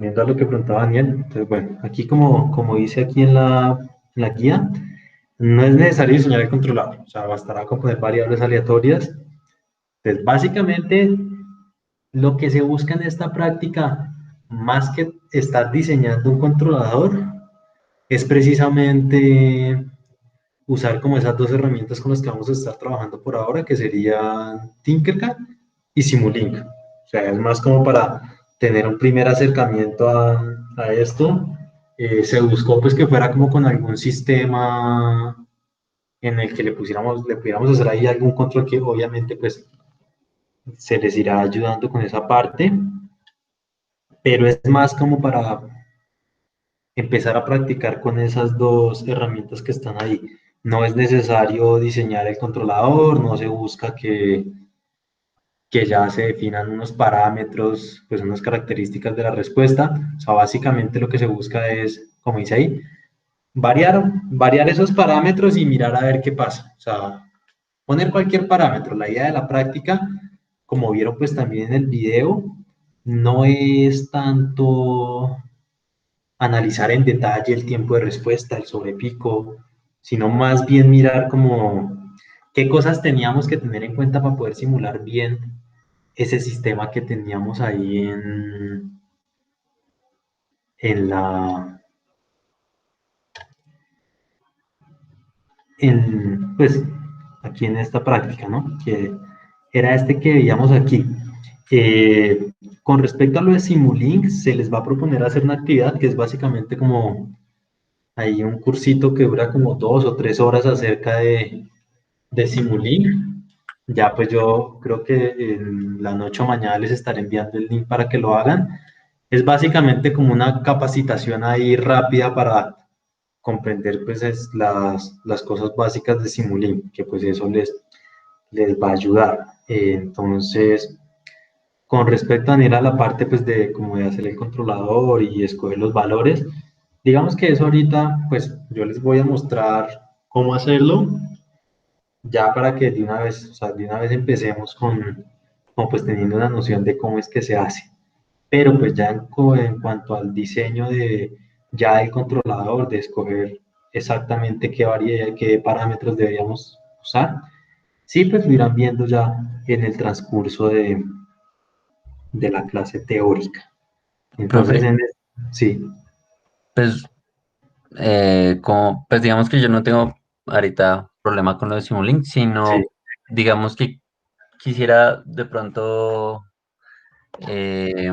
Viendo a lo que preguntaba Daniel, entonces bueno, aquí como dice aquí en la guía, no es necesario diseñar el controlador, o sea, bastará con poner variables aleatorias. Entonces, básicamente, lo que se busca en esta práctica, más que estar diseñando un controlador, es precisamente usar como esas dos herramientas con las que vamos a estar trabajando por ahora, que serían Tinkercad y Simulink. O sea, es más como para tener un primer acercamiento a esto. Se buscó pues que fuera como con algún sistema en el que le pudiéramos hacer ahí algún control que obviamente pues se les irá ayudando con esa parte, pero es más como para empezar a practicar con esas dos herramientas que están ahí. No es necesario diseñar el controlador, no se busca que ya se definan unos parámetros, pues unas características de la respuesta. O sea, básicamente lo que se busca es, como dice ahí, variar esos parámetros y mirar a ver qué pasa. O sea, poner cualquier parámetro. La idea de la práctica, como vieron pues también en el video, no es tanto analizar en detalle el tiempo de respuesta, el sobrepico, sino más bien mirar como qué cosas teníamos que tener en cuenta para poder simular bien ese sistema que teníamos ahí en la, pues, aquí en esta práctica, ¿no? Que era este que veíamos aquí. Con respecto a lo de Simulink, se les va a proponer hacer una actividad que es básicamente como hay un cursito que dura como 2 o 3 horas acerca de Simulink. Ya pues yo creo que en la noche o mañana les estaré enviando el link para que lo hagan. Es básicamente como una capacitación ahí rápida para comprender pues las cosas básicas de Simulink, que pues eso les va a ayudar. Entonces, con respecto a Daniel, a la parte pues de como de hacer el controlador y escoger los valores, digamos que eso ahorita pues yo les voy a mostrar cómo hacerlo ya para que de una vez, o sea, de una vez empecemos con pues teniendo una noción de cómo es que se hace. Pero pues ya en cuanto al diseño de ya el controlador, de escoger exactamente qué varía, qué parámetros deberíamos usar, sí, pues lo irán viendo ya en el transcurso de la clase teórica. Entonces, Profe, sí, pues, como, pues digamos que yo no tengo ahorita problema con lo de Simulink, sí, sino digamos que quisiera de pronto eh,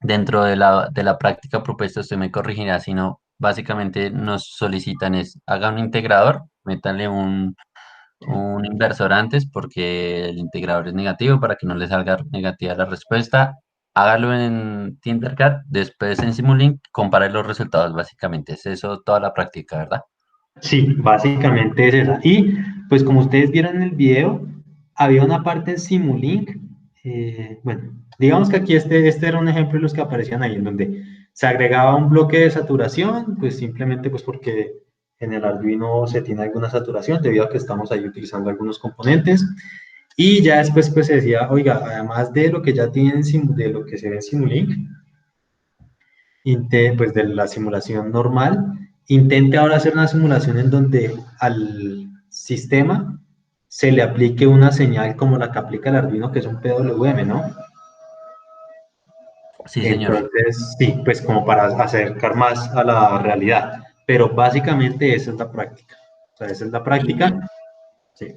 dentro de la práctica propuesta, usted me corregirá, sino básicamente nos solicitan es, haga un integrador, métale un inversor antes porque el integrador es negativo para que no le salga negativa la respuesta. Hágalo en Tinkercad, después en Simulink, compare los resultados básicamente. Es eso toda la práctica, ¿verdad? sí, básicamente es esa. Y pues como ustedes vieron en el video, había una parte en Simulink, bueno, digamos que aquí este era un ejemplo de los que aparecían ahí, en donde se agregaba un bloque de saturación, pues simplemente pues porque en el Arduino se tiene alguna saturación debido a que estamos ahí utilizando algunos componentes. Y ya después pues se decía, oiga, además de lo que ya tienen, de lo que se ve en Simulink, pues de la simulación normal, intente ahora hacer una simulación en donde al sistema se le aplique una señal como la que aplica el Arduino, que es un PWM, ¿no? Sí, señor. Entonces, sí, pues como para acercar más a la realidad. Pero básicamente esa es la práctica. O sea, esa es la Y, práctica. Sí,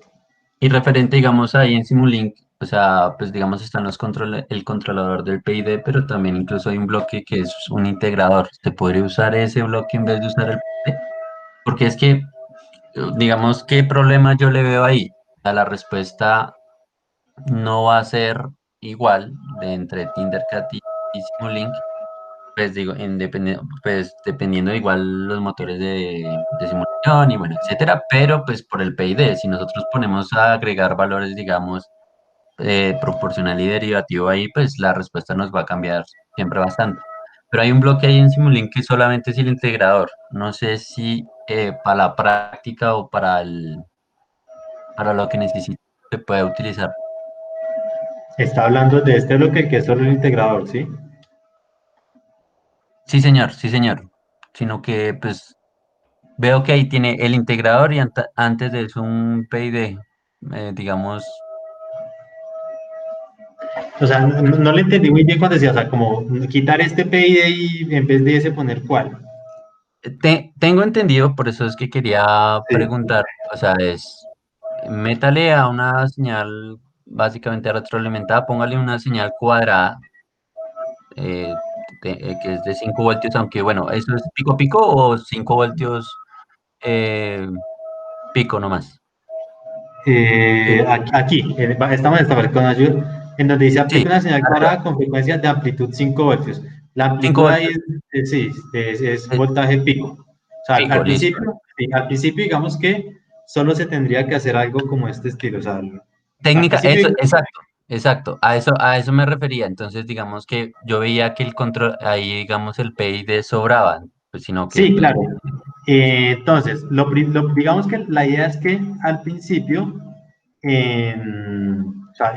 y referente, digamos, ahí en Simulink, o sea, pues digamos están el controlador del PID, pero también incluso hay un bloque que es un integrador. ¿Se podría usar ese bloque en vez de usar el PID? Porque es que, digamos, ¿qué problema yo le veo ahí? A la respuesta no va a ser igual de entre Tinkercad y Simulink, pues digo, pues dependiendo igual los motores de simulación y bueno, etcétera, pero pues por el PID, si nosotros ponemos a agregar valores, digamos, proporcional y derivativo ahí, pues la respuesta nos va a cambiar siempre bastante. Pero hay un bloque ahí en Simulink que solamente es el integrador. No sé si para la práctica o para lo que necesite se puede utilizar. está hablando de este bloque que es solo el integrador, ¿sí? sí, señor. Sino que pues veo que ahí tiene el integrador y antes de eso un PID, digamos, O sea, no le entendí muy bien cuando decía, o sea, como quitar este PID y en vez de ese poner cuál. tengo entendido, por eso es que quería Sí. preguntar, o sea, métale a una señal básicamente retroalimentada, póngale una señal cuadrada eh, que es de 5 voltios, aunque bueno, ¿eso es pico pico o 5 voltios eh, pico nomás? Aquí, estamos en esta parte con ayuda, en donde dice Sí, aplica una señal arriba, cuadrada con frecuencia de amplitud 5 voltios. La 5 amplitud ahí voltios, sí, es eh, voltaje pico. O sea, pico, listo. al principio digamos que solo se tendría que hacer algo como este estilo. O sea, al Técnica, principio, eso, exacto, exacto, a eso me refería. Entonces, digamos que yo veía que el control, ahí digamos el PID sobraba, pues sino que sí, pues claro. Entonces, digamos que la idea es que al principio, o sea,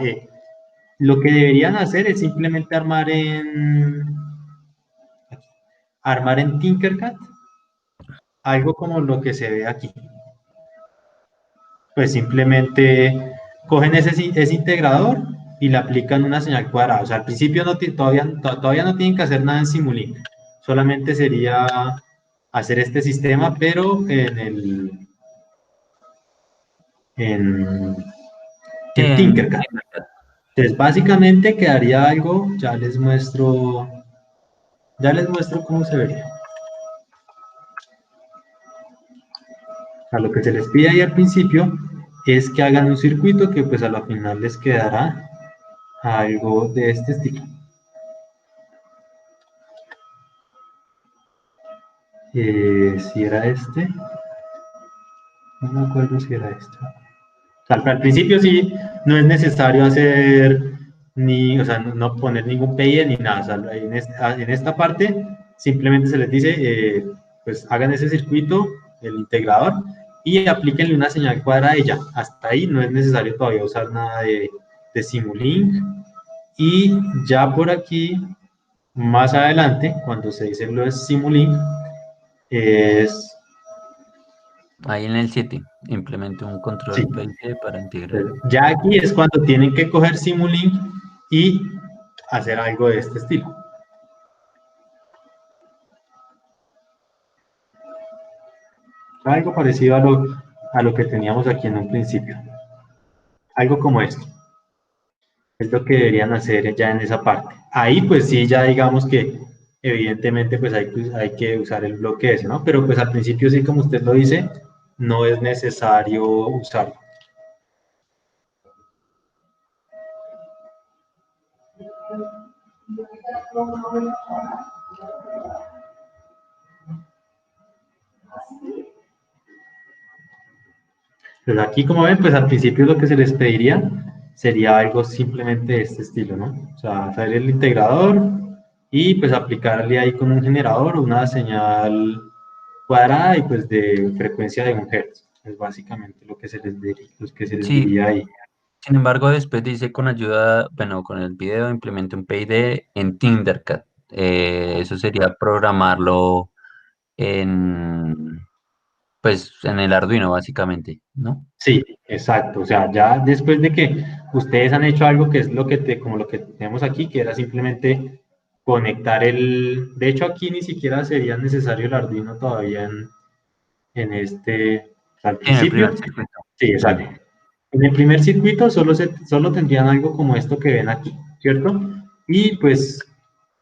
lo que deberían hacer es simplemente armar en Tinkercad algo como lo que se ve aquí. Pues simplemente cogen ese integrador y le aplican una señal cuadrada. O sea, al principio todavía no tienen que hacer nada en Simulink. Solamente sería hacer este sistema, pero en, sí, en Tinkercad. Entonces, básicamente quedaría algo, ya les muestro cómo se vería. A lo que se les pide ahí al principio es que hagan un circuito que pues a la final les quedará algo de este estilo. Si era este, no me acuerdo si era este. O sea, al principio sí, no es necesario hacer o sea, no poner ningún PID ni nada. O sea, en esta parte simplemente se les dice, pues hagan ese circuito, el integrador, y aplíquenle una señal cuadrada a ella. Hasta ahí no es necesario todavía usar nada de Simulink. Y ya por aquí, más adelante, cuando se dice lo de Simulink, es, ahí en el 7 implemente un sí, control PID para integrar. ya aquí es cuando tienen que coger Simulink y hacer algo de este estilo. Algo parecido a lo que teníamos aquí en un principio. Algo como esto. Es lo que deberían hacer ya en esa parte. Ahí pues sí, ya digamos que evidentemente pues hay que usar el bloque ese, ¿no? Pero pues al principio sí, como usted lo dice, no es necesario usarlo. Pues aquí, como ven, pues al principio lo que se les pediría sería algo simplemente de este estilo, ¿no? O sea, hacer el integrador y pues aplicarle ahí con un generador una señal cuadrada y pues de frecuencia de 1 Hz. Es básicamente lo que se les Sí, diría ahí. sin embargo, después dice con ayuda, bueno, con el video implemente un PID en Tinkercad. Eso sería programarlo en, pues, en el Arduino, básicamente, ¿no? Sí, exacto. O sea, ya después de que ustedes han hecho algo que es como lo que tenemos aquí, que era simplemente conectar de hecho aquí ni siquiera sería necesario el Arduino todavía al Sí, en el principio. primer circuito. Sí, Sí. exacto. En el primer circuito solo tendrían algo como esto que ven aquí, ¿cierto? Y pues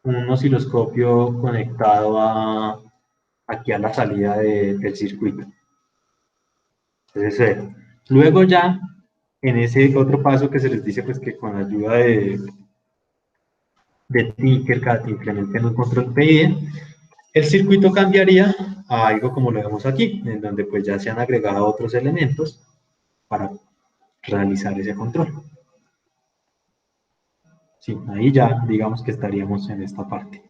un osciloscopio conectado aquí a la salida del circuito. Entonces, luego ya, en ese otro paso que se les dice, pues que con ayuda de Tinkercad implementen un control PID, el circuito cambiaría a algo como lo vemos aquí, en donde pues ya se han agregado otros elementos para realizar ese control. Sí, ahí ya digamos que estaríamos en esta parte.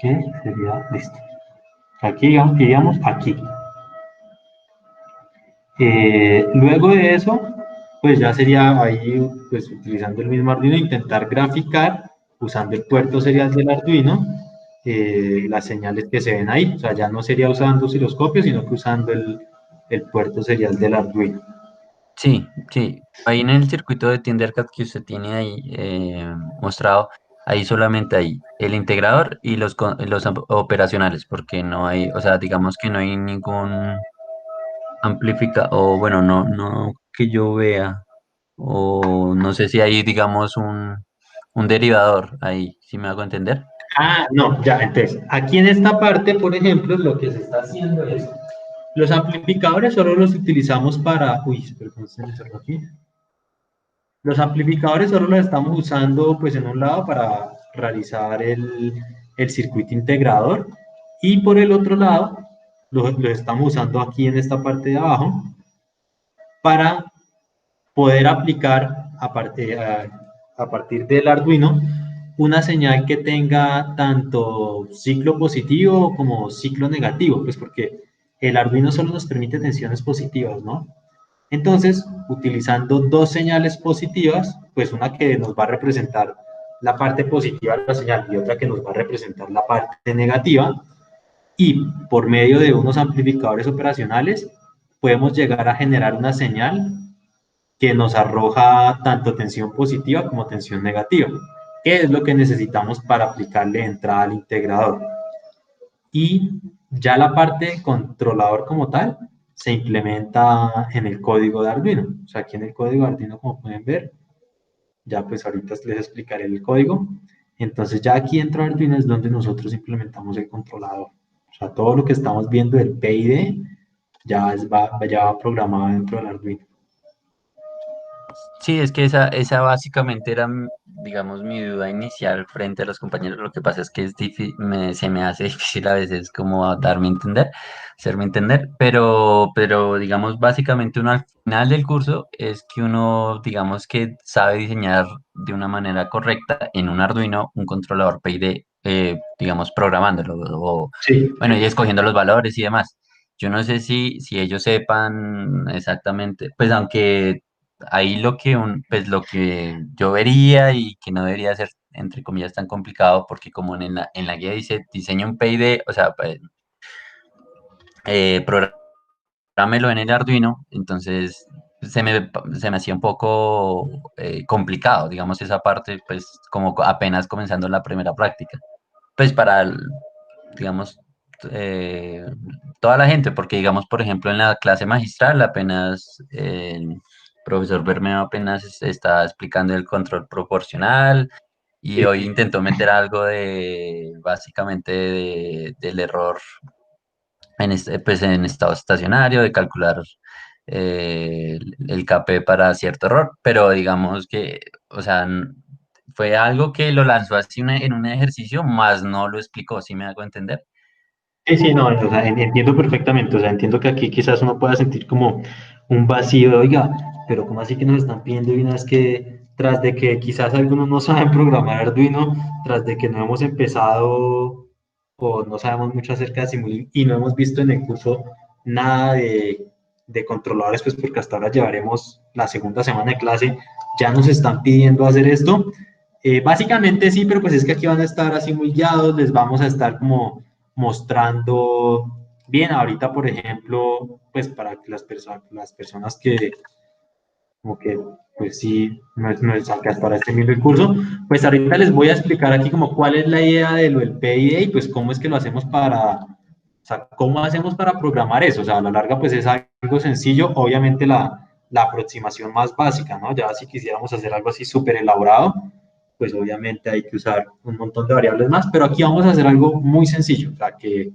¿Qué sería listo? Aquí iríamos aquí. Luego de eso, pues ya sería ahí, pues utilizando el mismo Arduino, intentar graficar usando el puerto serial del Arduino las señales que se ven ahí. O sea, ya no sería usando osciloscopio, sino que usando el puerto serial del Arduino. Sí, sí. Ahí en el circuito de Tindercad que usted tiene ahí mostrado, ahí solamente hay el integrador y los operacionales, porque no hay, o sea, digamos que no hay ningún amplificador, o bueno, no que yo vea, o no sé si hay, digamos, un derivador ahí, si me hago entender. Ah, no, ya, entonces, aquí en esta parte, por ejemplo, lo que se está haciendo es, los amplificadores solo los utilizamos para, uy, perdón, se me cerró aquí. Los amplificadores solo los estamos usando, pues, en un lado para realizar el circuito integrador y por el otro lado, los estamos usando aquí en esta parte de abajo para poder aplicar a partir del Arduino una señal que tenga tanto ciclo positivo como ciclo negativo, pues porque el Arduino solo nos permite tensiones positivas, ¿no? Entonces, utilizando dos señales positivas, pues una que nos va a representar la parte positiva de la señal y otra que nos va a representar la parte negativa, y por medio de unos amplificadores operacionales podemos llegar a generar una señal que nos arroja tanto tensión positiva como tensión negativa, que es lo que necesitamos para aplicarle entrada al integrador. Y ya la parte de controlador como tal se implementa en el código de Arduino. O sea, aquí en el código de Arduino, como pueden ver, ya pues ahorita les explicaré el código. Entonces ya aquí dentro de Arduino es donde nosotros implementamos el controlador. O sea, todo lo que estamos viendo del PID ya va programado dentro del Arduino. Sí, es que esa básicamente era, digamos, mi duda inicial frente a los compañeros. Lo que pasa es que se me hace difícil a veces como darme a entender, hacerme entender, pero digamos, básicamente uno al final del curso es que uno, digamos, que sabe diseñar de una manera correcta en un Arduino un controlador PID, digamos, programándolo o, Sí, bueno, y escogiendo los valores y demás. Yo no sé si ellos sepan exactamente, pues aunque ahí pues lo que yo vería y que no debería ser, entre comillas, tan complicado, porque como en la guía dice diseña un PID, o sea, pues, prográmelo en el Arduino, entonces se me hacía un poco complicado, digamos, esa parte, pues como apenas comenzando la primera práctica. Pues para, digamos, eh, toda la gente, porque digamos, por ejemplo, en la clase magistral apenas el profesor Bermeo apenas está explicando el control proporcional y sí. hoy intentó meter algo básicamente del error pues en estado estacionario, de calcular el KP para cierto error, pero digamos que, o sea, fue algo que lo lanzó así en un ejercicio, más no lo explicó, ¿sí me hago entender? Sí, sí, no, o sea, entiendo perfectamente, o sea, entiendo que aquí quizás uno pueda sentir como un vacío, de, oiga, pero ¿cómo así que nos están pidiendo y una vez que tras de que quizás algunos no saben programar Arduino, tras de que no hemos empezado o no sabemos mucho acerca de Simulink y no hemos visto en el curso nada de controladores, pues porque hasta ahora llevaremos la segunda semana de clase, ya nos están pidiendo hacer esto? Básicamente sí, pero pues es que aquí van a estar así muy guiados, les vamos a estar como mostrando bien ahorita, por ejemplo, pues para que las personas que como que pues sí, no es que hasta ahora estén viendo el curso, pues ahorita les voy a explicar aquí como cuál es la idea de lo del PID y pues cómo es que lo hacemos o sea, cómo hacemos para programar eso, o sea, a la larga pues es algo sencillo, obviamente la aproximación más básica, ¿no? Ya si quisiéramos hacer algo así súper elaborado, pues obviamente hay que usar un montón de variables más, pero aquí vamos a hacer algo muy sencillo, o sea, que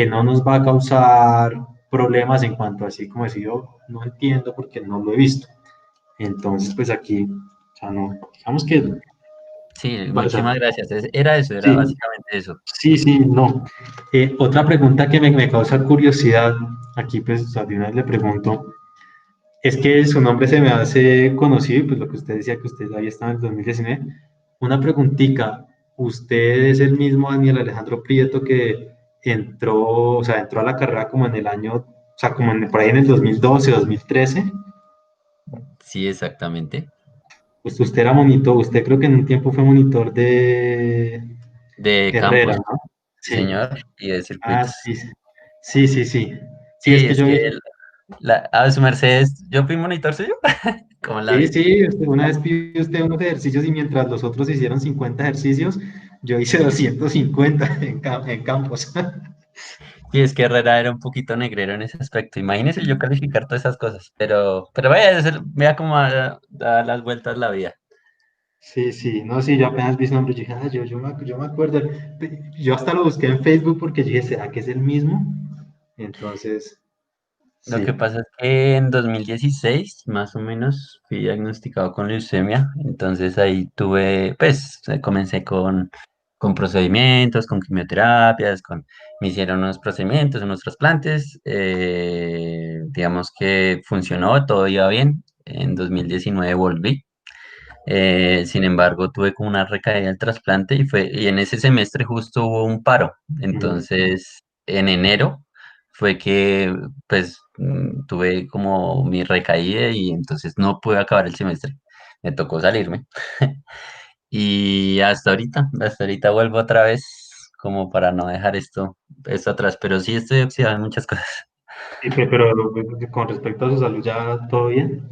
no nos va a causar problemas en cuanto a así como decir, yo no entiendo porque no lo he visto. Entonces, pues aquí, o sea, no, digamos que, Sí, o sea, muchísimas gracias. Era eso, era sí, básicamente eso. sí, sí, no. Otra pregunta que me causa curiosidad, aquí pues, o sea, de una vez le pregunto, es que su nombre se me hace conocido, y pues lo que usted decía que usted ahí estaba en el 2019. Una preguntita, ¿usted es el mismo Daniel Alejandro Prieto que entró, o sea, entró a la carrera como en el año O sea, como por ahí en el 2012, 2013, Sí, exactamente. pues usted era monitor, usted creo que en un tiempo fue monitor de De Herrera, campus, ¿no? sí, Sí. señor, y de Ah, circuitos. sí, sí, sí, sí. Sí, es Sí, que es yo, que a su merced, yo fui monitor suyo, como la sí, vi. sí, una vez pidió usted unos ejercicios y mientras los otros hicieron 50 ejercicios, yo hice 250 en campos. Y es que Herrera era un poquito negrero en ese aspecto. Imagínese yo calificar todas esas cosas. Pero vaya, vea cómo da las vueltas la vida. Sí, sí, no, sí, yo apenas vi su nombre, yo dije, ah, yo me acuerdo, yo hasta lo busqué en Facebook porque yo dije, ¿será que es el mismo? Entonces, Lo que sí. pasa es que en 2016, más o menos, fui diagnosticado con leucemia. Entonces ahí tuve, pues, comencé con procedimientos, con quimioterapias, me hicieron unos procedimientos, unos trasplantes. Digamos que funcionó, todo iba bien. En 2019 volví. Sin embargo, tuve como una recaída del trasplante y en ese semestre justo hubo un paro. Mm, Entonces, en enero fue que pues tuve como mi recaída y entonces no pude acabar el semestre. Me tocó salirme. Y hasta ahorita vuelvo otra vez como para no dejar esto atrás. Pero sí estoy oxidado en muchas cosas. sí, pero con respecto a su salud, ¿ya todo bien?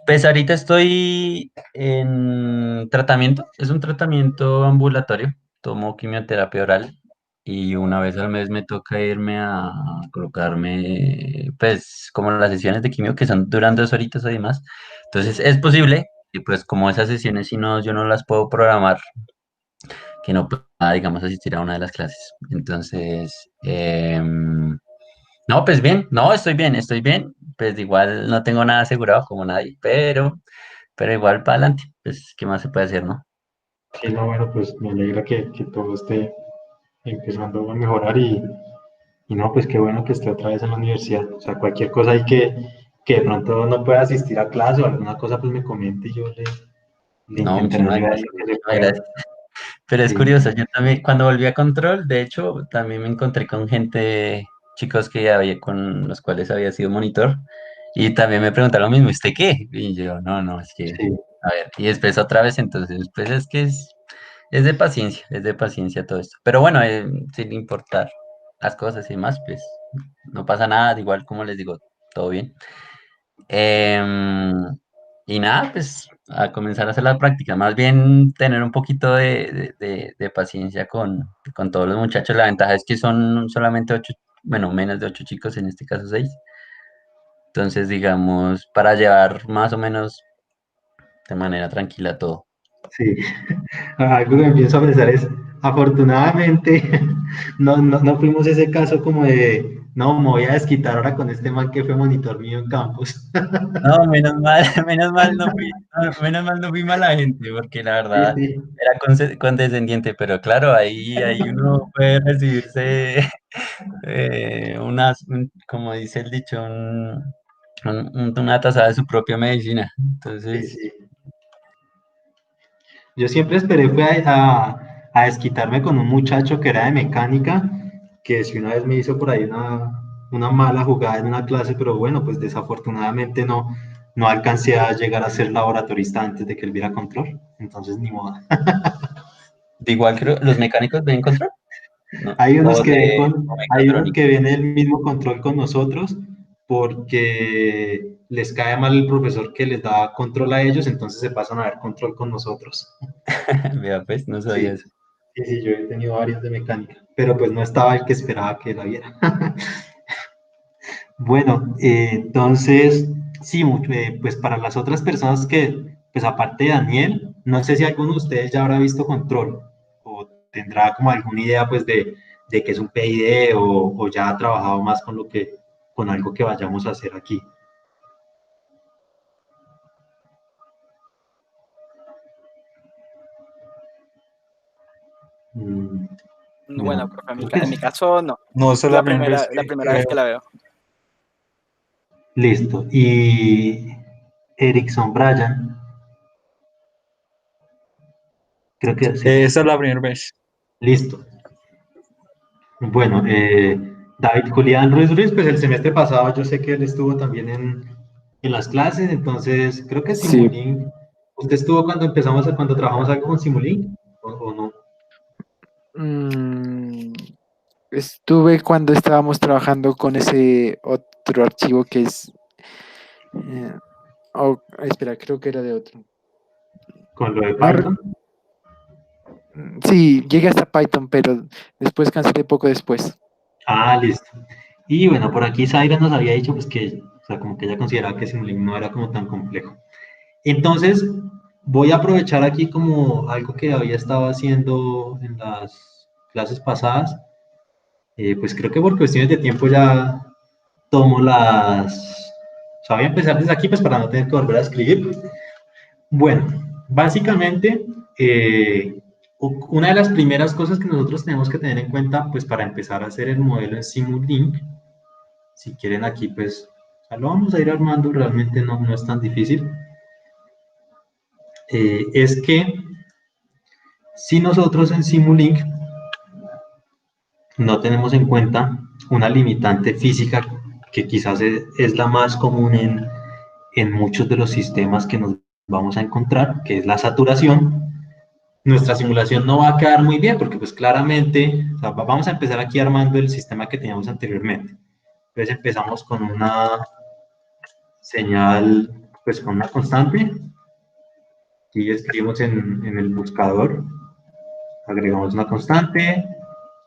Pues ahorita estoy en tratamiento, es un tratamiento ambulatorio, tomo quimioterapia oral y una vez al mes me toca irme a colocarme, pues como las sesiones de quimio que son duran 2 horitas o demás. Entonces es posible y pues como esas sesiones si no, yo no las puedo programar, que no pueda, digamos, asistir a una de las clases. Entonces, no, pues bien, no, estoy bien, pues igual no tengo nada asegurado como nadie, pero igual para adelante, pues, ¿qué más se puede hacer, no? Sí, no, bueno, pues me alegra que todo esté empezando a mejorar y no, pues qué bueno que esté otra vez en la universidad. O sea, cualquier cosa ahí que de pronto no pueda asistir a clase o alguna cosa, pues me comente y yo le No, intentaré muchísimas ayudar en gracias, lo que se muchísimas pueda. gracias. Pero es Sí, curioso, yo también, cuando volví a Control, de hecho, también me encontré con gente, chicos que había, con los cuales había sido monitor, y también me preguntaron lo mismo, ¿usted qué? Y yo, no, es que, sí, a ver, y después otra vez, entonces, pues es que es de paciencia todo esto. Pero bueno, sin importar las cosas y demás, pues no pasa nada, igual como les digo, todo bien. Em, y nada, pues a comenzar a hacer la práctica, más bien tener un poquito de paciencia con todos los muchachos. La ventaja es que son solamente 8, bueno, menos de 8 chicos, en este caso 6. Entonces, digamos, para llevar más o menos de manera tranquila todo. sí. Algo que me pienso a pensar es, afortunadamente, no fuimos ese caso como de, no, me voy a desquitar ahora con este man que fue monitor mío en campus. No, menos mal, menos mal no fui mala gente, porque la Sí, verdad sí, era condescendiente, pero claro, ahí uno puede recibirse como dice el dicho, una taza de su propia medicina. sí, Entonces, sí. Yo siempre esperé fue a desquitarme con un muchacho que era de mecánica, que si una vez me hizo por ahí una mala jugada en una clase, pero bueno, pues desafortunadamente no alcancé a llegar a ser laboratorista antes de que él viera control, entonces ni modo. de igual creo, ¿los mecánicos ven control? No. O Hay unos mecatrónica. que ven el mismo control con nosotros porque les cae mal el profesor que les da control a ellos, entonces se pasan a ver control con nosotros. Vea, pues, no sabía Sí, eso. sí, sí, yo he tenido varios de mecánica, pero pues no estaba el que esperaba que la viera. Bueno, entonces, sí, pues para las otras personas que, pues aparte de Daniel, no sé si alguno de ustedes ya habrá visto Control o tendrá como alguna idea pues de qué es un PID o ya ha trabajado más con algo que vayamos a hacer aquí. Mm, Bueno, bueno, profe, creo que en mi es caso no. No, esa es la primera vez La que primera vez que veo. la veo. listo. Y Erickson Bryan, creo que sí. Esa es la primera vez. Listo. Bueno, David Julián Ruiz Ruiz, pues el semestre pasado yo sé que él estuvo también en las clases, entonces creo que Sí, Simulink, ¿usted estuvo cuando empezamos, cuando trabajamos algo con Simulink o no? mm, estuve cuando estábamos trabajando con ese otro archivo que es... espera, creo que era de otro. Con lo de No, Python. sí, llegué hasta Python, pero después cancelé poco después. Ah, listo. Y bueno, por aquí Zaira nos había dicho pues que, o sea, como que ella consideraba que Simulink no era como tan complejo. Entonces, voy a aprovechar aquí como algo que había estado haciendo en las clases pasadas. Pues creo que por cuestiones de tiempo ya tomo las... O sea, voy a empezar desde aquí pues para no tener que volver a escribir. Bueno, básicamente, una de las primeras cosas que nosotros tenemos que tener en cuenta pues para empezar a hacer el modelo en Simulink, si quieren aquí pues, o sea, lo vamos a ir armando, realmente no es tan difícil, es que si nosotros en Simulink no tenemos en cuenta una limitante física que quizás es la más común en muchos de los sistemas que nos vamos a encontrar, que es la saturación, nuestra simulación no va a quedar muy bien porque pues claramente, o sea, vamos a empezar aquí armando el sistema que teníamos anteriormente. Entonces empezamos con una señal, pues con una constante, y escribimos en el buscador, agregamos una constante,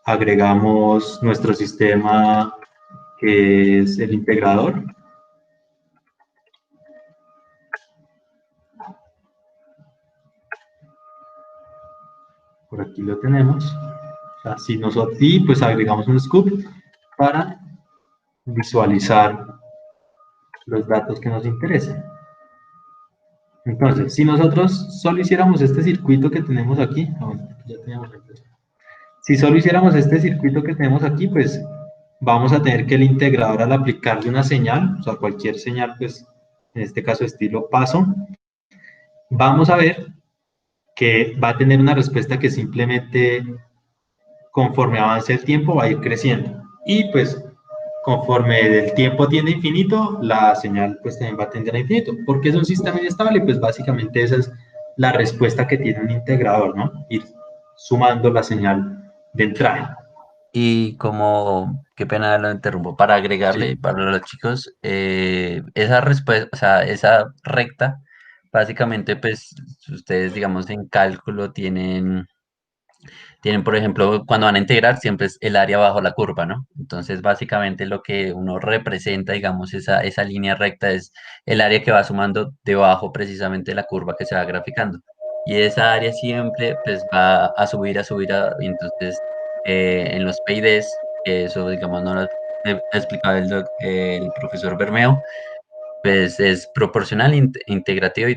agregamos nuestro sistema que es el integrador. Por aquí lo tenemos. Así nosotros, y pues agregamos un scoop para visualizar los datos que nos interesan. Entonces, si nosotros solo hiciéramos este circuito que tenemos aquí, ya teníamos si solo hiciéramos este circuito que tenemos aquí, pues vamos a tener que el integrador al aplicarle una señal, o sea, cualquier señal, pues en este caso estilo paso, vamos a ver que va a tener una respuesta que simplemente conforme avance el tiempo va a ir creciendo. Y pues conforme el tiempo tiende a infinito, la señal pues también va a tender a infinito. ¿Porque es un sistema inestable? Pues básicamente esa es la respuesta que tiene un integrador, ¿no? Ir sumando la señal de entrada. Y como, qué pena lo interrumpo, para agregarle Sí. para los chicos, esa respuesta, o sea, esa recta, básicamente, pues, ustedes, digamos, en cálculo tienen, por ejemplo, cuando van a integrar, siempre es el área bajo la curva, ¿no? Entonces, básicamente, lo que uno representa, digamos, esa línea recta es el área que va sumando debajo precisamente de la curva que se va graficando. Y esa área siempre, pues, va a subir, y entonces, en los PIDs, que eso, digamos, no lo ha explicado el profesor Bermeo, pues es proporcional, integrativo y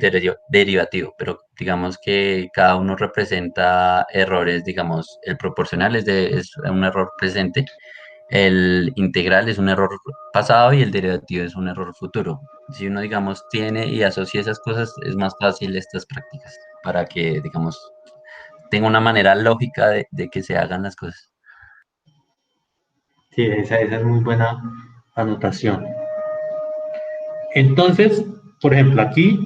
derivativo, pero digamos que cada uno representa errores, digamos, el proporcional es un error presente, el integral es un error pasado y el derivativo es un error futuro. Si uno, digamos, tiene y asocia esas cosas, es más fácil estas prácticas para que, digamos, tenga una manera lógica de que se hagan las cosas. Sí, esa es muy buena anotación. Entonces, por ejemplo, aquí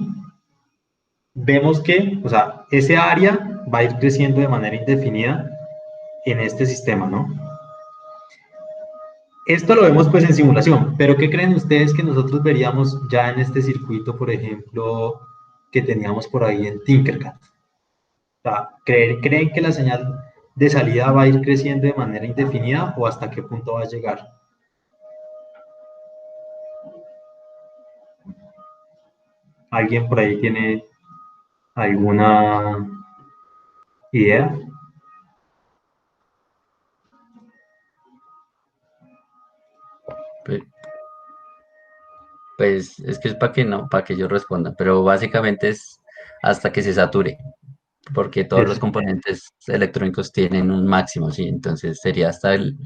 vemos que, o sea, ese área va a ir creciendo de manera indefinida en este sistema, ¿no? Esto lo vemos pues en simulación, pero ¿qué creen ustedes que nosotros veríamos ya en este circuito, por ejemplo, que teníamos por ahí en Tinkercad? O sea, ¿creen que la señal de salida va a ir creciendo de manera indefinida o hasta qué punto va a llegar? ¿Alguien por ahí tiene alguna idea? Pe- Pues es que es para que no, para que yo responda, pero básicamente es hasta que se sature, porque todos los Es, componentes electrónicos tienen un máximo, ¿sí? Entonces sería hasta el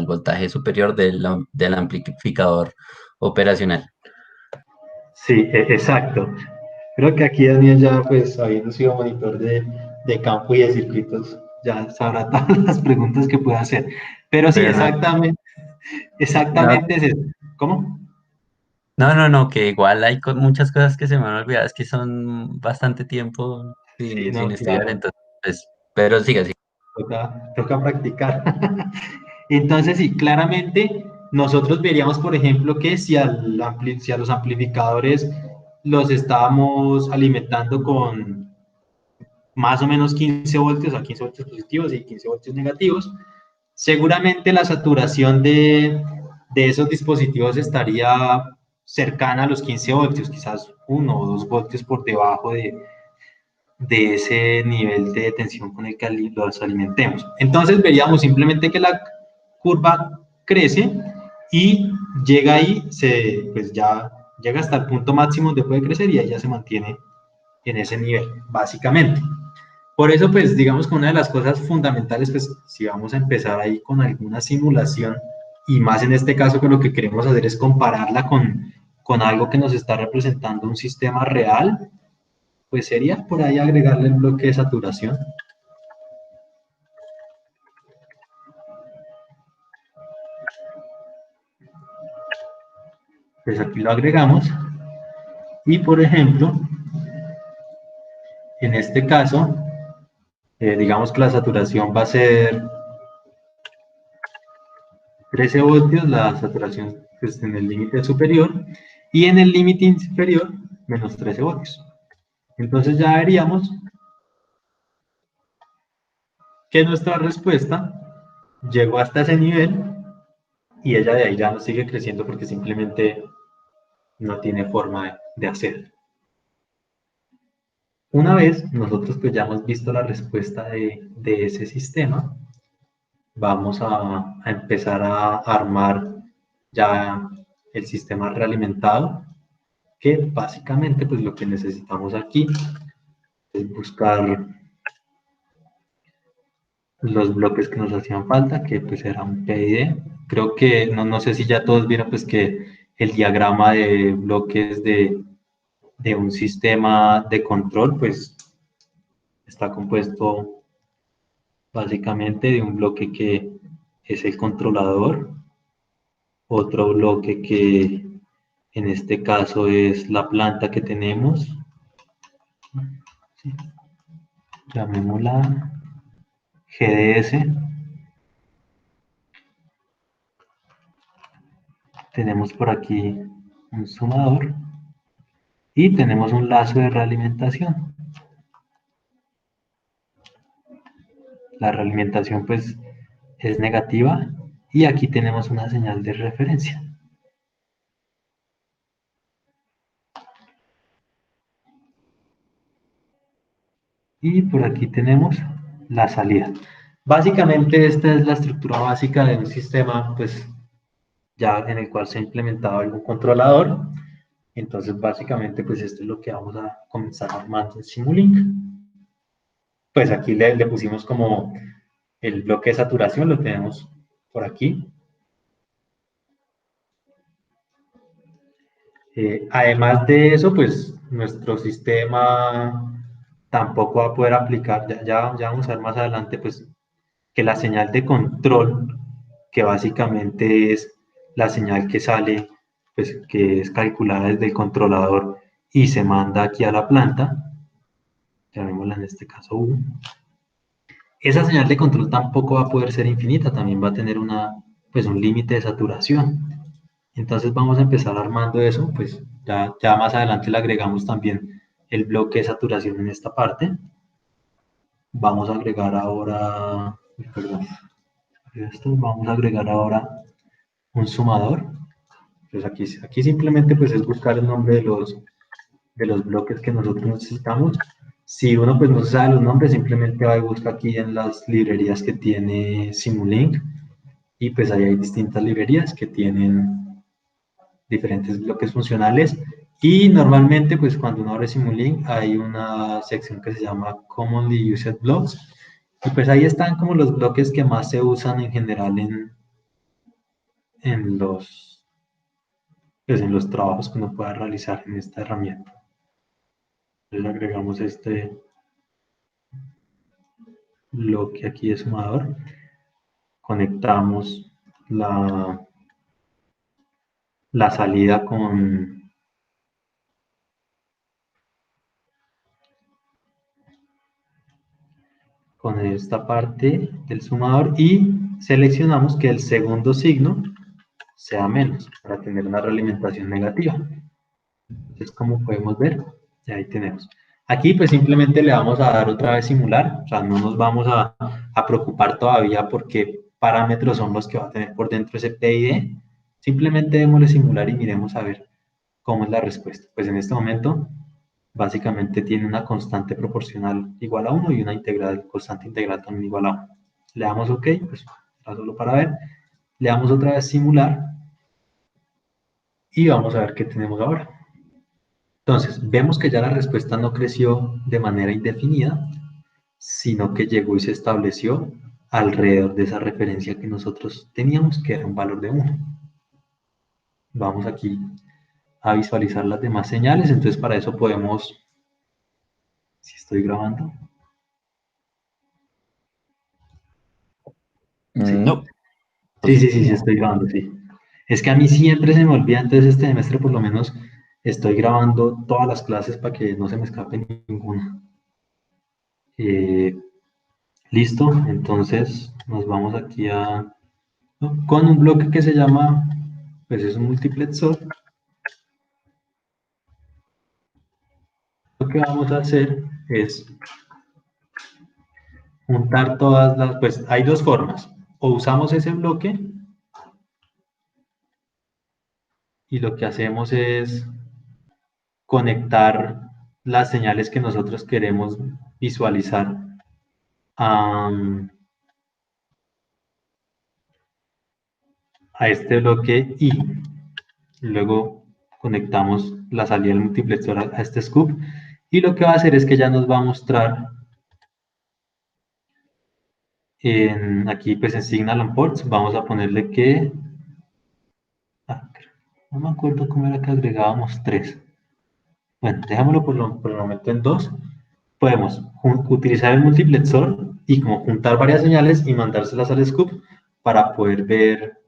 voltaje superior del amplificador operacional. sí, exacto. Creo que aquí Daniel ya, pues, habiendo sido monitor de campo y de circuitos, ya sabrá todas las preguntas que puede hacer. Pero sí, Pero no, no, exactamente es eso. ¿Cómo? no, que igual hay muchas cosas que se me han olvidado, es que son bastante tiempo Sí, sin no, estudiar, claro. entonces, pues, pero sigue, sigue. Toca practicar. Entonces, sí, claramente nosotros veríamos, por ejemplo, que si a los amplificadores los estábamos alimentando con más o menos 15 voltios, a 15 voltios positivos y 15 voltios negativos, seguramente la saturación de esos dispositivos estaría cercana a los 15 voltios, quizás 1 o 2 voltios por debajo de ese nivel de tensión con el que los alimentemos. Entonces veríamos simplemente que la curva crece y llega ahí, pues ya llega hasta el punto máximo donde puede crecer y ahí ya se mantiene en ese nivel, básicamente. Por eso, pues digamos que una de las cosas fundamentales, pues si vamos a empezar ahí con alguna simulación, y más en este caso que lo que queremos hacer es compararla con algo que nos está representando un sistema real, pues sería por ahí agregarle el bloque de saturación. Pues aquí lo agregamos y por ejemplo, en este caso, digamos que la saturación va a ser 13 voltios, la saturación pues, en el límite superior y en el límite inferior menos 13 voltios. Entonces ya veríamos que nuestra respuesta llegó hasta ese nivel y ella de ahí ya no sigue creciendo porque simplemente no tiene forma de hacer. Una vez nosotros pues ya hemos visto la respuesta de ese sistema, vamos a empezar a armar ya el sistema realimentado, que básicamente pues lo que necesitamos aquí es buscar los bloques que nos hacían falta, que pues era un PID. Creo que no sé si ya todos vieron pues que el diagrama de bloques de un sistema de control pues está compuesto básicamente de un bloque que es el controlador, otro bloque que en este caso es la planta que tenemos, ¿sí? Llamémosla GDS, tenemos por aquí un sumador y tenemos un lazo de realimentación. La realimentación pues es negativa y aquí tenemos una señal de referencia. Y por aquí tenemos la salida. Básicamente esta es la estructura básica de un sistema pues ya en el cual se ha implementado algún controlador. Entonces básicamente pues esto es lo que vamos a comenzar armando en Simulink. Pues aquí le pusimos como el bloque de saturación, lo tenemos por aquí. Además de eso, pues nuestro sistema tampoco va a poder aplicar, ya vamos a ver más adelante, pues que la señal de control, que básicamente es la señal que sale, pues que es calculada desde el controlador y se manda aquí a la planta, llamémosla en este caso U. Esa señal de control tampoco va a poder ser infinita, también va a tener pues un límite de saturación. Entonces vamos a empezar armando eso, pues ya más adelante le agregamos también el bloque de saturación en esta parte. Vamos a agregar ahora, perdón, vamos a agregar ahora un sumador. Pues aquí simplemente pues es buscar el nombre de los bloques que nosotros necesitamos. Si uno pues no sabe los nombres, simplemente va y busca aquí en las librerías que tiene Simulink y pues ahí hay distintas librerías que tienen diferentes bloques funcionales y normalmente pues cuando uno abre Simulink hay una sección que se llama Commonly Used Blocks y pues ahí están como los bloques que más se usan en general en los trabajos que uno pueda realizar en esta herramienta. Entonces agregamos este bloque aquí de sumador. conectamos la salida con esta parte del sumador y seleccionamos que el segundo signo sea menos para tener una realimentación negativa. Entonces, como podemos ver, ahí tenemos. Aquí pues simplemente le vamos a dar otra vez simular, o sea, no nos vamos a preocupar todavía por qué parámetros son los que va a tener por dentro ese PID. Simplemente démosle simular y miremos a ver cómo es la respuesta. Pues en este momento, básicamente tiene una constante proporcional igual a 1 y una integral, constante integral también igual a 1. Le damos OK, pues solo para ver. Le damos otra vez simular y vamos a ver qué tenemos ahora. Entonces, vemos que ya la respuesta no creció de manera indefinida, sino que llegó y se estableció alrededor de esa referencia que nosotros teníamos, que era un valor de 1. Vamos aquí a visualizar las demás señales, entonces para eso podemos, si estoy grabando. Sí. No. Sí, estoy grabando, sí. Es que a mí siempre se me olvida, entonces este semestre por lo menos estoy grabando todas las clases para que no se me escape ninguna. Listo, entonces nos vamos aquí con un bloque que se llama, pues es un multiplexor. Lo que vamos a hacer es juntar todas las, pues hay dos formas, o usamos ese bloque y lo que hacemos es conectar las señales que nosotros queremos visualizar a este bloque y luego conectamos la salida del multiplexor a este scoop y lo que va a hacer es que ya nos va a mostrar aquí pues en Signal and Ports vamos a ponerle que no me acuerdo cómo era que agregábamos 3. Bueno, dejémoslo por el momento en 2. Podemos utilizar el multiplexor y como juntar varias señales y mandárselas al scoop para poder ver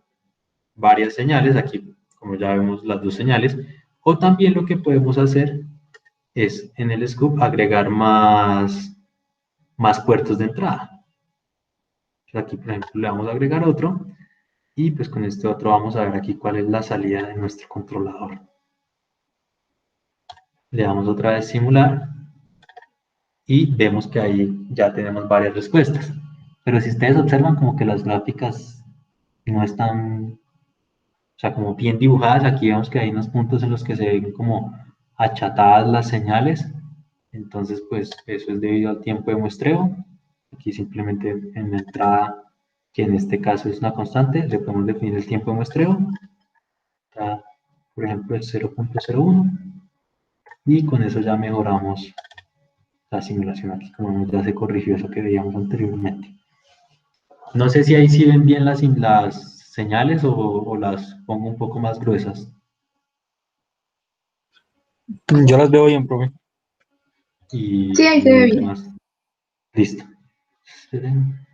varias señales. Aquí, como ya vemos, las dos señales. O también lo que podemos hacer es en el scoop agregar más puertos de entrada. Aquí, por ejemplo, le vamos a agregar otro. Y pues con este otro vamos a ver aquí cuál es la salida de nuestro controlador. Le damos otra vez simular y vemos que ahí ya tenemos varias respuestas. Pero si ustedes observan como que las gráficas no están, o sea, como bien dibujadas, aquí vemos que hay unos puntos en los que se ven como achatadas las señales. Entonces, pues eso es debido al tiempo de muestreo. Aquí simplemente en la entrada, que en este caso es una constante, le podemos definir el tiempo de muestreo. Por ejemplo, el 0.01 y con eso ya mejoramos la simulación aquí, como ya se corrigió eso que veíamos anteriormente. No sé si ahí sí ven bien las señales o las pongo un poco más gruesas. Yo las veo bien, profe. Y Sí, ahí se ve bien. más. Listo. Esperen.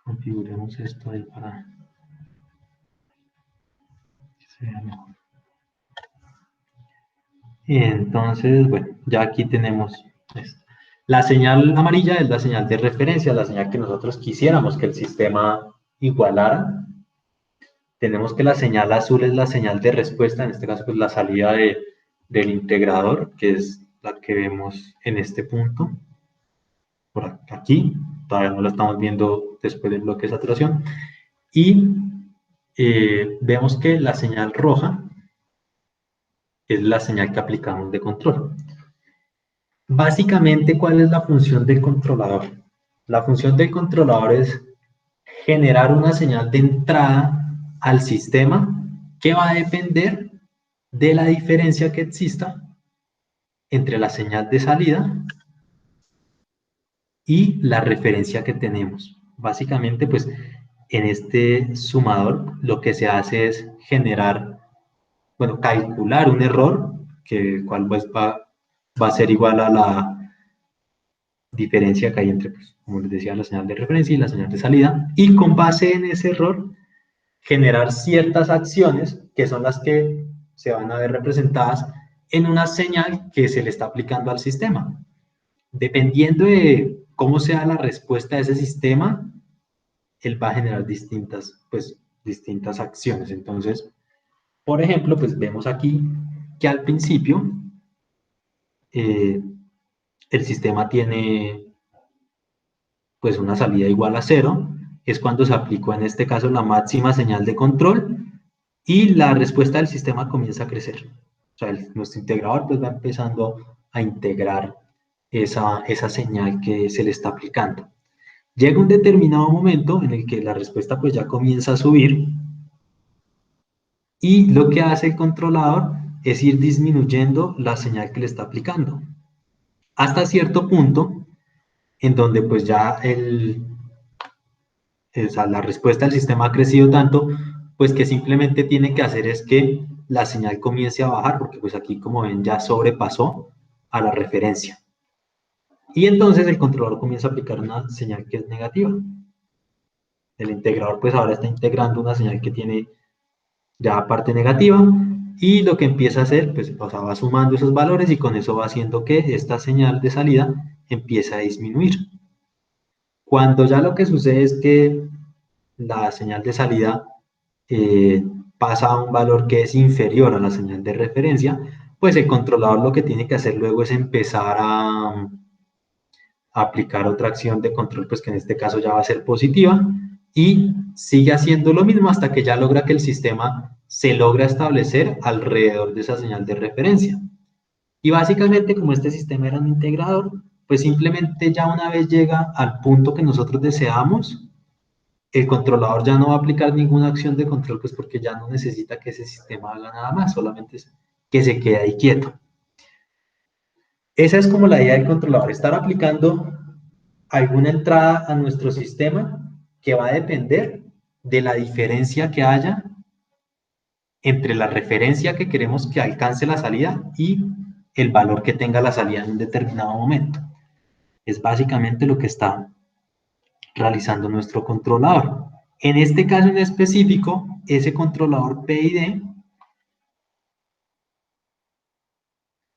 Configuremos esto ahí para que se vea mejor. Y entonces, bueno, ya aquí tenemos esto. La señal amarilla es la señal de referencia, la señal que nosotros quisiéramos que el sistema igualara. Tenemos que la señal azul es la señal de respuesta, en este caso pues la salida del integrador, que es la que vemos en este punto. Por aquí, todavía no la estamos viendo después del bloque de saturación. Y vemos que la señal roja es la señal que aplicamos de control. Básicamente, ¿cuál es la función del controlador? La función del controlador es generar una señal de entrada al sistema que va a depender de la diferencia que exista entre la señal de salida y la referencia que tenemos. Básicamente, pues, en este sumador lo que se hace es generar, bueno, calcular un error, que cual pues va a ser igual a diferencia que hay entre, pues, como les decía, la señal de referencia y la señal de salida, y con base en ese error, generar ciertas acciones que son las que se van a ver representadas en una señal que se le está aplicando al sistema. Dependiendo de cómo sea la respuesta de ese sistema, él va a generar distintas acciones. Entonces, por ejemplo, pues vemos aquí que al principio el sistema tiene pues una salida igual a 0, es cuando se aplicó en este caso la máxima señal de control y la respuesta del sistema comienza a crecer. O sea, nuestro integrador pues va empezando a integrar esa señal que se le está aplicando. Llega un determinado momento en el que la respuesta pues ya comienza a subir y lo que hace el controlador es ir disminuyendo la señal que le está aplicando hasta cierto punto en donde pues ya la respuesta del sistema ha crecido tanto, pues que simplemente tiene que hacer es que la señal comience a bajar, porque pues aquí como ven ya sobrepasó a la referencia. Y entonces el controlador comienza a aplicar una señal que es negativa. El integrador pues ahora está integrando una señal que tiene ya parte negativa, y lo que empieza a hacer, pues o sea, va sumando esos valores y con eso va haciendo que esta señal de salida empiece a disminuir. Cuando ya lo que sucede es que la señal de salida pasa a un valor que es inferior a la señal de referencia, pues el controlador lo que tiene que hacer luego es empezar a aplicar otra acción de control, pues que en este caso ya va a ser positiva, y sigue haciendo lo mismo hasta que ya logra que el sistema se logra establecer alrededor de esa señal de referencia. Y básicamente, como este sistema era un integrador, pues simplemente ya una vez llega al punto que nosotros deseamos, el controlador ya no va a aplicar ninguna acción de control, pues porque ya no necesita que ese sistema haga nada más, solamente es que se quede ahí quieto. Esa es como la idea del controlador, estar aplicando alguna entrada a nuestro sistema que va a depender de la diferencia que haya entre la referencia que queremos que alcance la salida y el valor que tenga la salida en un determinado momento. Es básicamente lo que está realizando nuestro controlador. En este caso en específico, ese controlador PID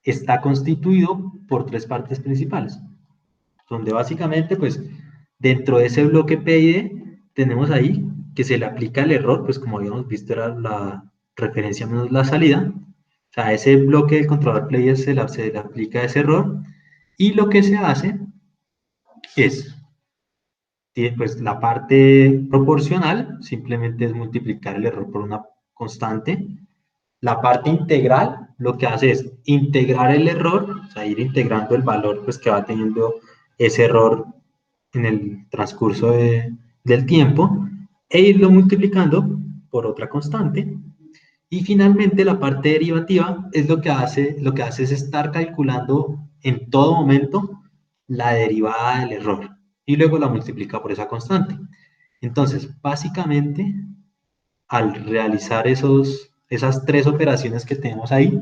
está constituido por tres partes principales, donde básicamente, pues, dentro de ese bloque PID, tenemos ahí que se le aplica el error, pues como habíamos visto era la referencia menos la salida, o sea, ese bloque del controlador PID se le aplica ese error, y lo que se hace es, pues la parte proporcional, simplemente es multiplicar el error por una constante. La parte integral lo que hace es integrar el error, o sea, ir integrando el valor pues, que va teniendo ese error en el transcurso del tiempo e irlo multiplicando por otra constante. Y finalmente la parte derivativa es lo que hace es estar calculando en todo momento la derivada del error y luego la multiplica por esa constante. Entonces, básicamente, al realizar esas tres operaciones que tenemos ahí,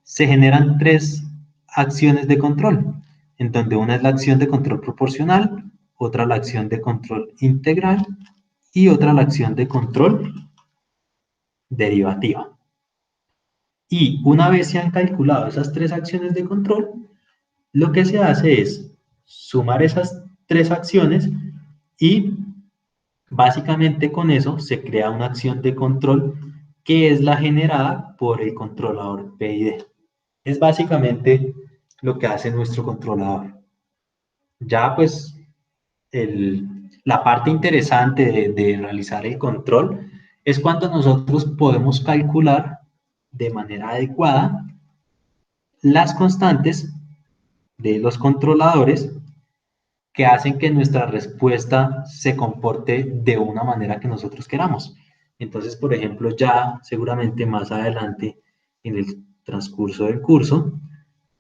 se generan tres acciones de control, en donde una es la acción de control proporcional, otra la acción de control integral y otra la acción de control derivativa. Y una vez se han calculado esas tres acciones de control, lo que se hace es sumar esas tres acciones y básicamente con eso se crea una acción de control que es la generada por el controlador PID. Es básicamente lo que hace nuestro controlador. Ya pues la parte interesante de realizar el control es cuando nosotros podemos calcular de manera adecuada las constantes de los controladores que hacen que nuestra respuesta se comporte de una manera que nosotros queramos. Entonces, por ejemplo, ya seguramente más adelante en el transcurso del curso,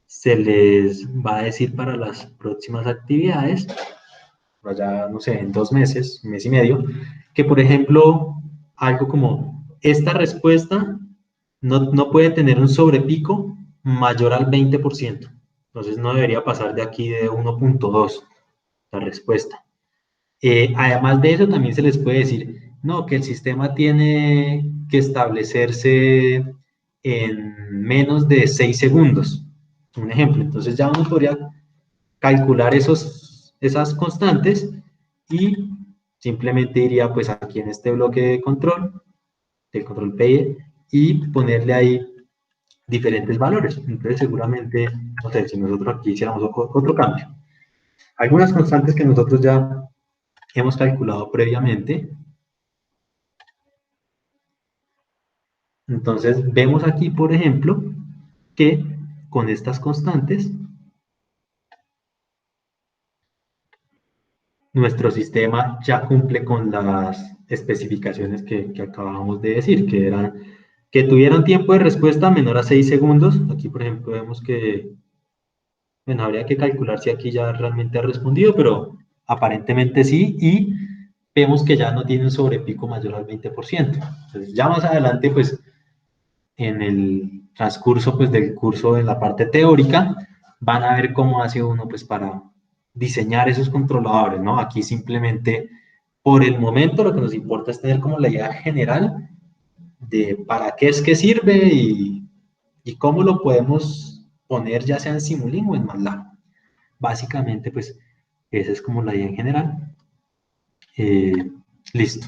se les va a decir para las próximas actividades, ya no sé, en 2 meses, 1 mes y medio, que por ejemplo, algo como esta respuesta no puede tener un sobrepico mayor al 20%. Entonces no debería pasar de aquí de 1.2 la respuesta. Además de eso, también se les puede decir, no, que el sistema tiene que establecerse en menos de 6 segundos. Un ejemplo, entonces ya uno podría calcular esas constantes y simplemente iría pues aquí en este bloque de control, del control PID, y ponerle ahí diferentes valores. Entonces seguramente, no sé, si nosotros aquí hiciéramos otro cambio. Algunas constantes que nosotros ya hemos calculado previamente. Entonces vemos aquí, por ejemplo, que con estas constantes nuestro sistema ya cumple con las especificaciones que acabamos de decir, que eran que tuvieran tiempo de respuesta menor a 6 segundos. Aquí, por ejemplo, vemos que, bueno, habría que calcular si aquí ya realmente ha respondido, pero aparentemente sí, y vemos que ya no tiene un sobrepico mayor al 20%. Entonces, ya más adelante, pues, en el transcurso, pues, del curso en la parte teórica, van a ver cómo hace uno, pues, para diseñar esos controladores, ¿no? Aquí simplemente, por el momento, lo que nos importa es tener como la idea general de para qué es que sirve y cómo lo podemos poner, ya sea en Simulink o en MATLAB. Básicamente, pues, esa es como la idea en general. Listo.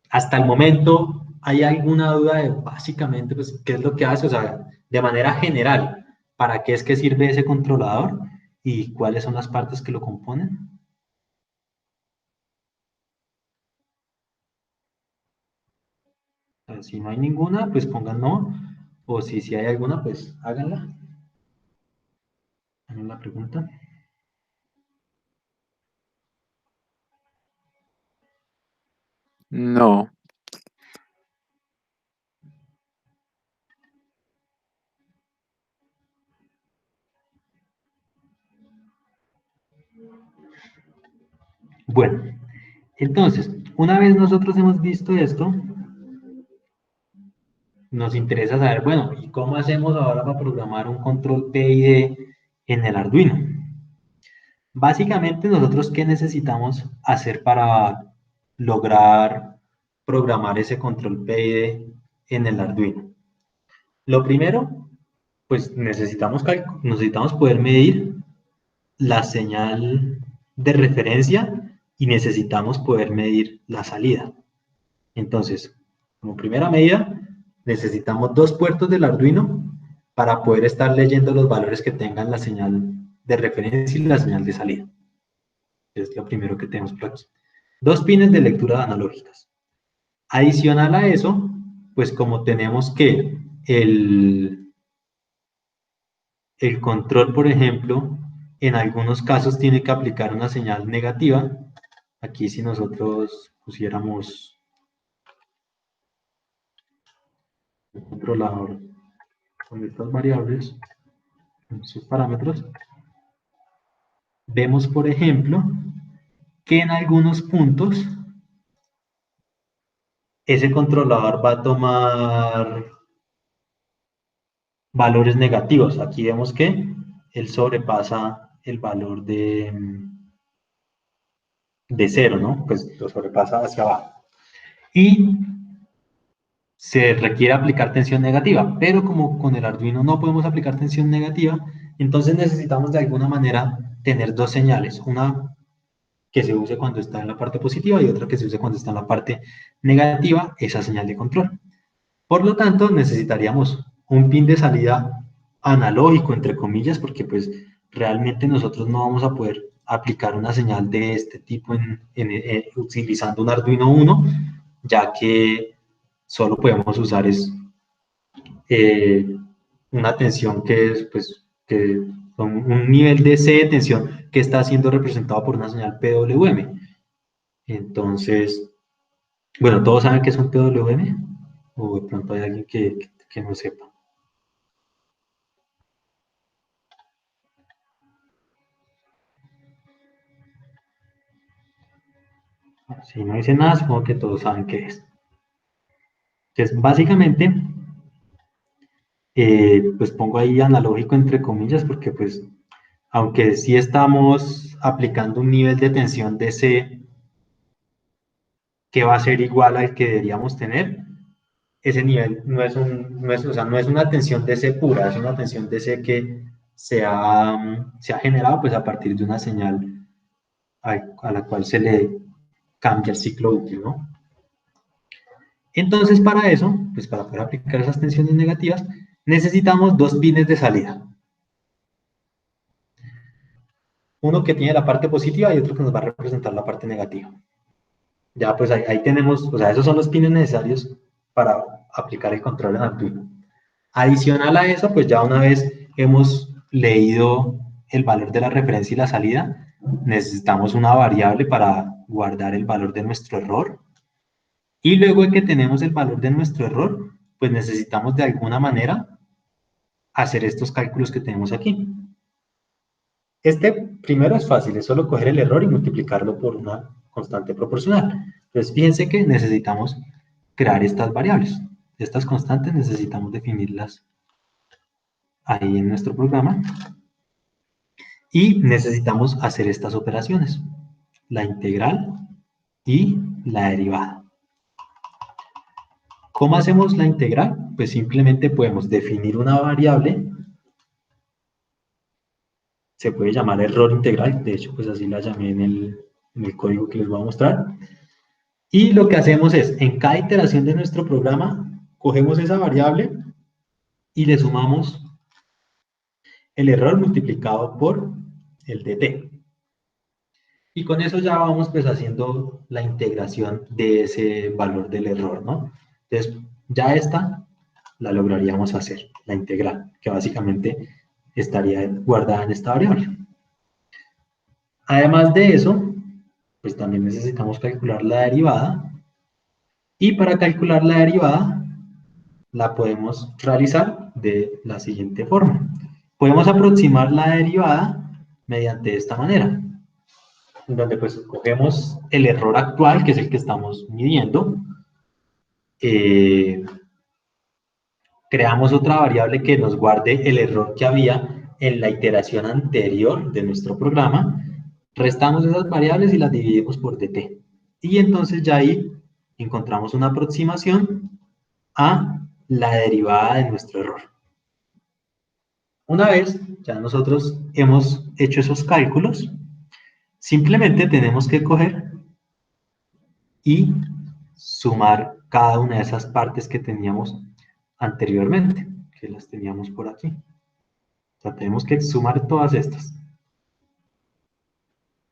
Hasta el momento, ¿hay alguna duda de básicamente, pues, qué es lo que hace? O sea, de manera general, ¿para qué es que sirve ese controlador? ¿Y cuáles son las partes que lo componen? O sea, si no hay ninguna, pues pongan no. O si hay alguna, pues háganla. Hagan la pregunta. No. Bueno, entonces, una vez nosotros hemos visto esto, nos interesa saber, bueno, ¿y cómo hacemos ahora para programar un control PID en el Arduino? Básicamente, nosotros, ¿qué necesitamos hacer para lograr programar ese control PID en el Arduino? Lo primero, pues necesitamos poder medir la señal de referencia y necesitamos poder medir la salida. Entonces, como primera medida, necesitamos 2 puertos del Arduino para poder estar leyendo los valores que tengan la señal de referencia y la señal de salida. Es lo primero que tenemos por aquí. 2 pines de lectura analógicas. Adicional a eso, pues como tenemos que el control, por ejemplo, en algunos casos tiene que aplicar una señal negativa. Aquí si nosotros pusiéramos un controlador con estas variables, con sus parámetros, vemos, por ejemplo, que en algunos puntos ese controlador va a tomar valores negativos. Aquí vemos que él sobrepasa el valor de 0, ¿no? Pues lo sobrepasa hacia abajo. Y se requiere aplicar tensión negativa, pero como con el Arduino no podemos aplicar tensión negativa, entonces necesitamos de alguna manera tener 2 señales, una que se use cuando está en la parte positiva y otra que se use cuando está en la parte negativa, esa señal de control. Por lo tanto, necesitaríamos un pin de salida analógico, entre comillas, porque pues realmente nosotros no vamos a poder aplicar una señal de este tipo utilizando un Arduino Uno, ya que solo podemos usar eh, una tensión que es, pues, que son un nivel de C de tensión que está siendo representado por una señal PWM. Entonces, bueno, ¿todos saben qué es un PWM? O de pronto hay alguien que no sepa. Si no dice nada, supongo que todos saben qué es. Entonces, básicamente, pues pongo ahí analógico entre comillas, porque pues aunque sí estamos aplicando un nivel de tensión DC que va a ser igual al que deberíamos tener, ese nivel o sea, no es una tensión DC pura, es una tensión DC que se ha generado pues, a partir de una señal a la cual se le cambia el ciclo útil, ¿no? Entonces, para eso, pues para poder aplicar esas tensiones negativas, necesitamos dos pines de salida. Uno que tiene la parte positiva y otro que nos va a representar la parte negativa. Ya, pues ahí tenemos, o sea, esos son los pines necesarios para aplicar el control en Arduino. Adicional a eso, pues ya una vez hemos leído el valor de la referencia y la salida, necesitamos una variable para guardar el valor de nuestro error. Y luego de que tenemos el valor de nuestro error, pues necesitamos de alguna manera hacer estos cálculos que tenemos aquí. Este primero es fácil, es solo coger el error y multiplicarlo por una constante proporcional. Entonces, fíjense que necesitamos crear estas variables. Estas constantes necesitamos definirlas ahí en nuestro programa. Y necesitamos hacer estas operaciones. La integral y la derivada. ¿Cómo hacemos la integral? Pues simplemente podemos definir una variable. Se puede llamar error integral. De hecho, pues así la llamé en el código que les voy a mostrar. Y lo que hacemos es, en cada iteración de nuestro programa, cogemos esa variable y le sumamos el error multiplicado por el dt. Y con eso ya vamos pues haciendo la integración de ese valor del error, ¿no? Entonces, ya esta la lograríamos hacer, la integral, que básicamente estaría guardada en esta variable. Además de eso, pues también necesitamos calcular la derivada. Y para calcular la derivada, la podemos realizar de la siguiente forma. Podemos aproximar la derivada mediante esta manera, donde pues cogemos el error actual, que es el que estamos midiendo, creamos otra variable que nos guarde el error que había en la iteración anterior de nuestro programa, restamos esas variables y las dividimos por dt. Y entonces ya ahí encontramos una aproximación a la derivada de nuestro error. Una vez ya nosotros hemos hecho esos cálculos, simplemente tenemos que coger y sumar cada una de esas partes que teníamos anteriormente, que las teníamos por aquí. O sea, tenemos que sumar todas estas.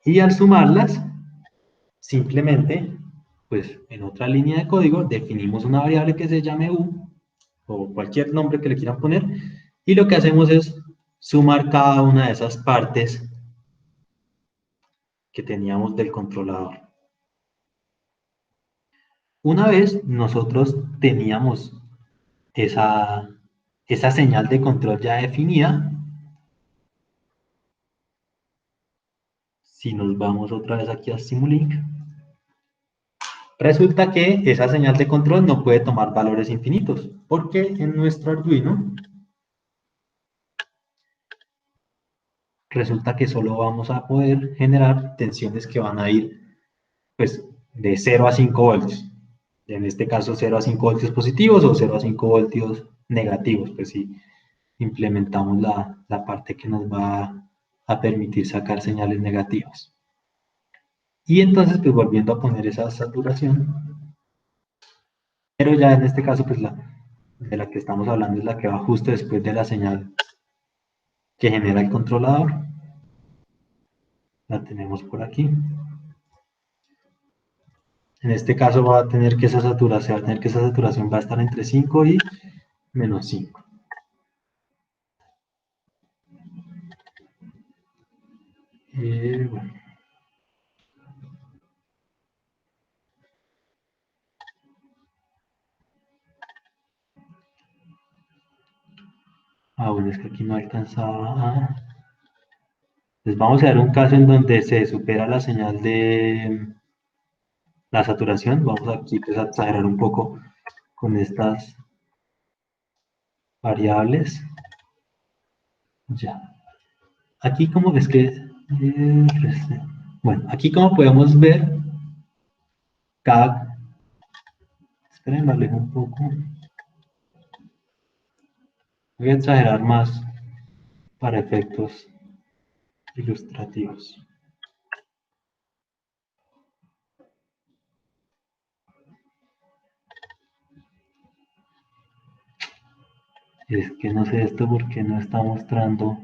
Y al sumarlas, simplemente, pues en otra línea de código, definimos una variable que se llame u, o cualquier nombre que le quieran poner, y lo que hacemos es sumar cada una de esas partes que teníamos del controlador. Una vez nosotros teníamos esa señal de control ya definida, si nos vamos otra vez aquí a Simulink, resulta que esa señal de control no puede tomar valores infinitos, porque en nuestro Arduino resulta que solo vamos a poder generar tensiones que van a ir pues, de 0 a 5 voltios. En este caso 0 a 5 voltios positivos o 0 a 5 voltios negativos, pues si implementamos la parte que nos va a permitir sacar señales negativas. Y entonces, pues volviendo a poner esa saturación, pero ya en este caso, pues de la que estamos hablando es la que va justo después de la señal que genera el controlador. La tenemos por aquí. En este caso va a tener que esa saturación va a estar entre 5 y menos 5. Bueno. Bueno, es que aquí no alcanzaba. Pues vamos a ver un caso en donde se supera la señal de la saturación. Vamos aquí pues, a exagerar un poco con estas variables. Ya. aquí como ves que... bueno, aquí como podemos ver, cada... Esperen, lo alejo un poco. Voy a exagerar más para efectos ilustrativos. Es que no sé esto porque no está mostrando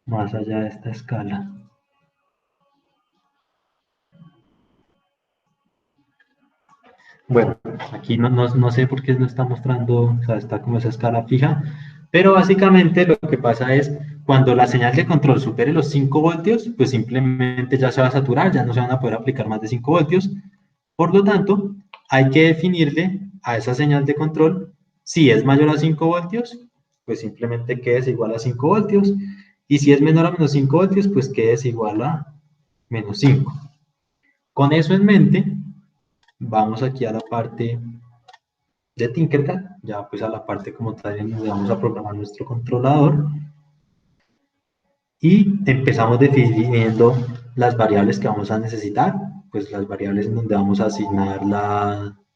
más allá de esta escala. Bueno, aquí no sé por qué no está mostrando, o sea, está como esa escala fija, pero básicamente lo que pasa es cuando la señal de control supere los 5 voltios, pues simplemente ya se va a saturar, ya no se van a poder aplicar más de 5 voltios. Por lo tanto, hay que definirle a esa señal de control, si es mayor a 5 voltios, pues simplemente que es igual a 5 voltios, y si es menor a menos 5 voltios, pues que es igual a menos 5. Con eso en mente, vamos aquí a la parte de Tinkercad, ya pues a la parte como tal en donde vamos a programar nuestro controlador, y empezamos definiendo las variables que vamos a necesitar, pues las variables en donde vamos a asignar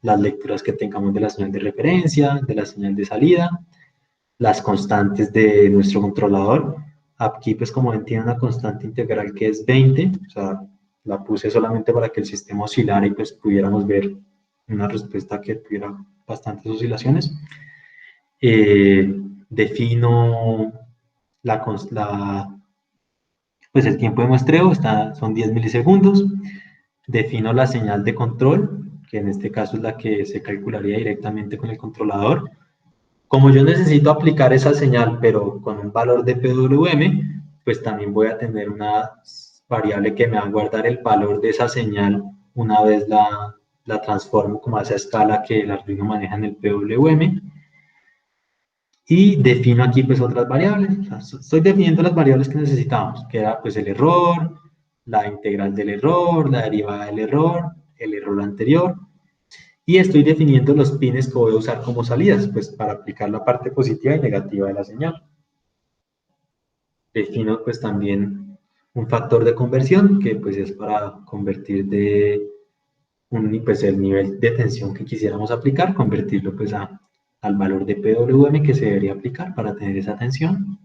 las lecturas que tengamos de la señal de referencia, de la señal de salida, las constantes de nuestro controlador. Aquí pues como ven tiene una constante integral que es 20, o sea, la puse solamente para que el sistema oscilara y pues pudiéramos ver una respuesta que tuviera bastantes oscilaciones. Defino pues el tiempo de muestreo, son 10 milisegundos. Defino la señal de control, que en este caso es la que se calcularía directamente con el controlador. Como yo necesito aplicar esa señal, pero con un valor de PWM, pues también voy a tener una variable que me va a guardar el valor de esa señal una vez la transformo como a esa escala que el Arduino maneja en el PWM. Y defino aquí pues otras variables. O sea, estoy definiendo las variables que necesitamos, que era pues el error, la integral del error, la derivada del error, el error anterior. Y estoy definiendo los pines que voy a usar como salidas, pues para aplicar la parte positiva y negativa de la señal. Defino pues también un factor de conversión, que pues es para convertir pues el nivel de tensión que quisiéramos aplicar, convertirlo pues al valor de PWM que se debería aplicar para tener esa tensión.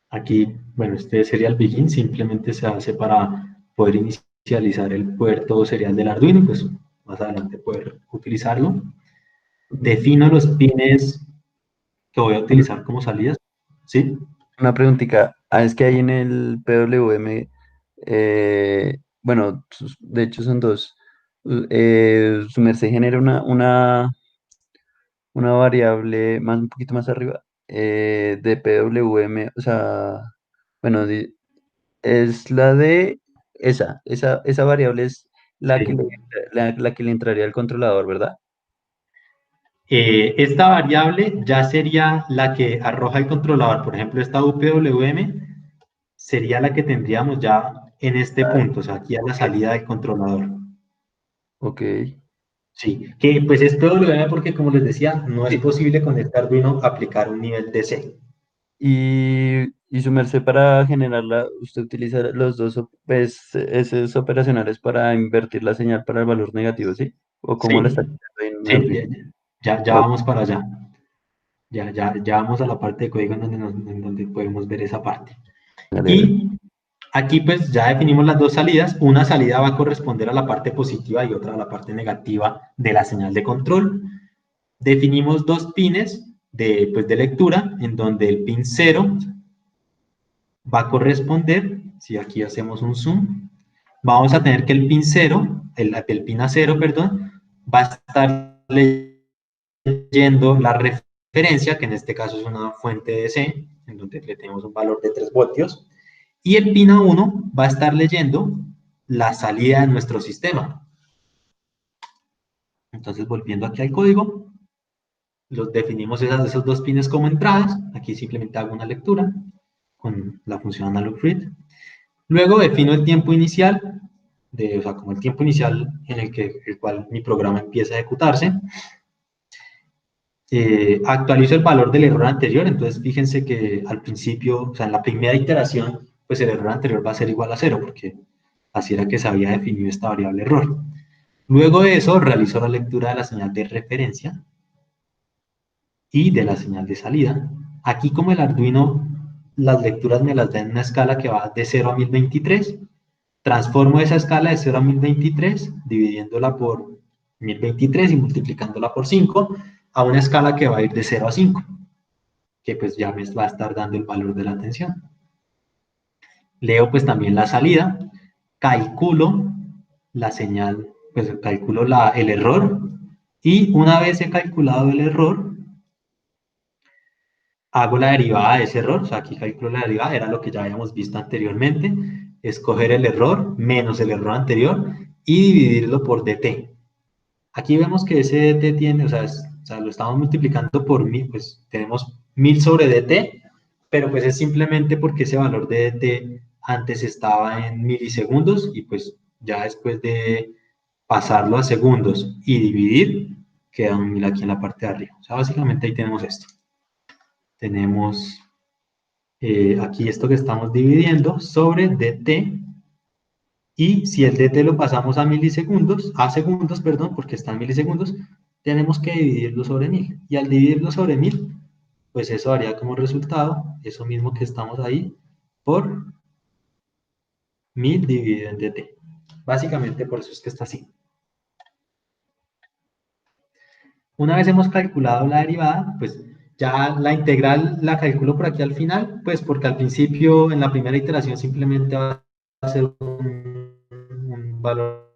Aquí, bueno, este sería el begin, simplemente se hace para poder inicializar el puerto serial del Arduino, pues más adelante poder utilizarlo. Defino los pines que voy a utilizar como salidas, ¿sí? Una preguntita, es que ahí en el PWM, bueno, de hecho son dos. Su merced genera una variable más, un poquito más arriba de PWM, o sea, bueno, es la de esa variable es la que Sí. la que le entraría al controlador, ¿verdad? Esta variable ya sería la que arroja el controlador, por ejemplo, esta UPWM sería la que tendríamos ya en este punto, o sea, aquí a la salida del controlador. Ok. Sí, que pues es PWM porque como les decía, no es Sí. posible con este Arduino aplicar un nivel DC. Y su merced para generarla, usted utiliza los dos pues, esos operacionales para invertir la señal para el valor negativo, ¿sí? ¿O cómo lo está Sí, haciendo en sí, Arduino? ya Ok, vamos para allá. Ya vamos a la parte de código en donde podemos ver esa parte. dale, dale. Y aquí pues ya definimos las dos salidas. Una salida va a corresponder a la parte positiva y otra a la parte negativa de la señal de control. Definimos dos pines de lectura, en donde el pin 0 va a corresponder, si aquí hacemos un zoom, vamos a tener que el pin 0, el pin A0, perdón, va a estar leyendo la referencia, que en este caso es una fuente de DC, en donde le tenemos un valor de 3 voltios, y el pin A1 va a estar leyendo la salida de nuestro sistema. Entonces, volviendo aquí al código, los definimos esos dos pines como entradas. Aquí simplemente hago una lectura con la función analog read. Luego defino el tiempo inicial, o sea, como el tiempo inicial en el cual mi programa empieza a ejecutarse. actualizo el valor del error anterior. Entonces fíjense que al principio, o sea, en la primera iteración, pues el error anterior va a ser igual a 0, porque así era que se había definido esta variable error. Luego de eso, realizo la lectura de la señal de referencia y de la señal de salida. Aquí, como el Arduino, las lecturas me las da en una escala que va de 0 a 1023. Transformo esa escala de 0 a 1023, dividiéndola por 1023 y multiplicándola por 5, a una escala que va a ir de 0 a 5, que pues ya me va a estar dando el valor de la tensión. Leo pues también la salida, calculo la señal, pues calculo el error, y una vez he calculado el error, hago la derivada de ese error. O sea, aquí calculo la derivada, era lo que ya habíamos visto anteriormente, escoger el error menos el error anterior y dividirlo por dt. Aquí vemos que ese dt tiene, o sea, lo estamos multiplicando por 1000, pues tenemos 1000 sobre dt, pero pues es simplemente porque ese valor de dt antes estaba en milisegundos y pues ya después de pasarlo a segundos y dividir, queda un 1000 aquí en la parte de arriba. O sea, básicamente ahí tenemos esto. Tenemos aquí esto que estamos dividiendo sobre dt, y si el dt lo pasamos a milisegundos, a segundos, perdón, porque está en milisegundos, tenemos que dividirlo sobre 1000. Y al dividirlo sobre 1000, pues eso daría como resultado, eso mismo que estamos ahí, por 1000 dividido en dt. Básicamente por eso es que está así. Una vez hemos calculado la derivada, pues ya la integral la calculo por aquí al final, pues porque al principio, en la primera iteración, simplemente va a ser un valor.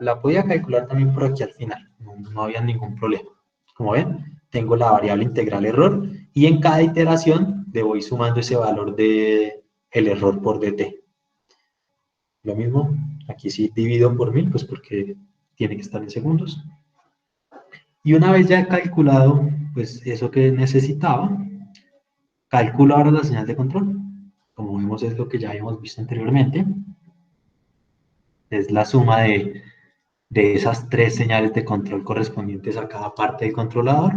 La podía calcular también por aquí al final, no había ningún problema. Como ven, tengo la variable integral error, y en cada iteración le voy sumando ese valor de el error por dt. Lo mismo, aquí sí divido por 1000, pues porque tiene que estar en segundos. Y una vez ya he calculado, pues eso que necesitaba, calculo ahora la señal de control. Como vemos, es lo que ya habíamos visto anteriormente. Es la suma de esas tres señales de control correspondientes a cada parte del controlador.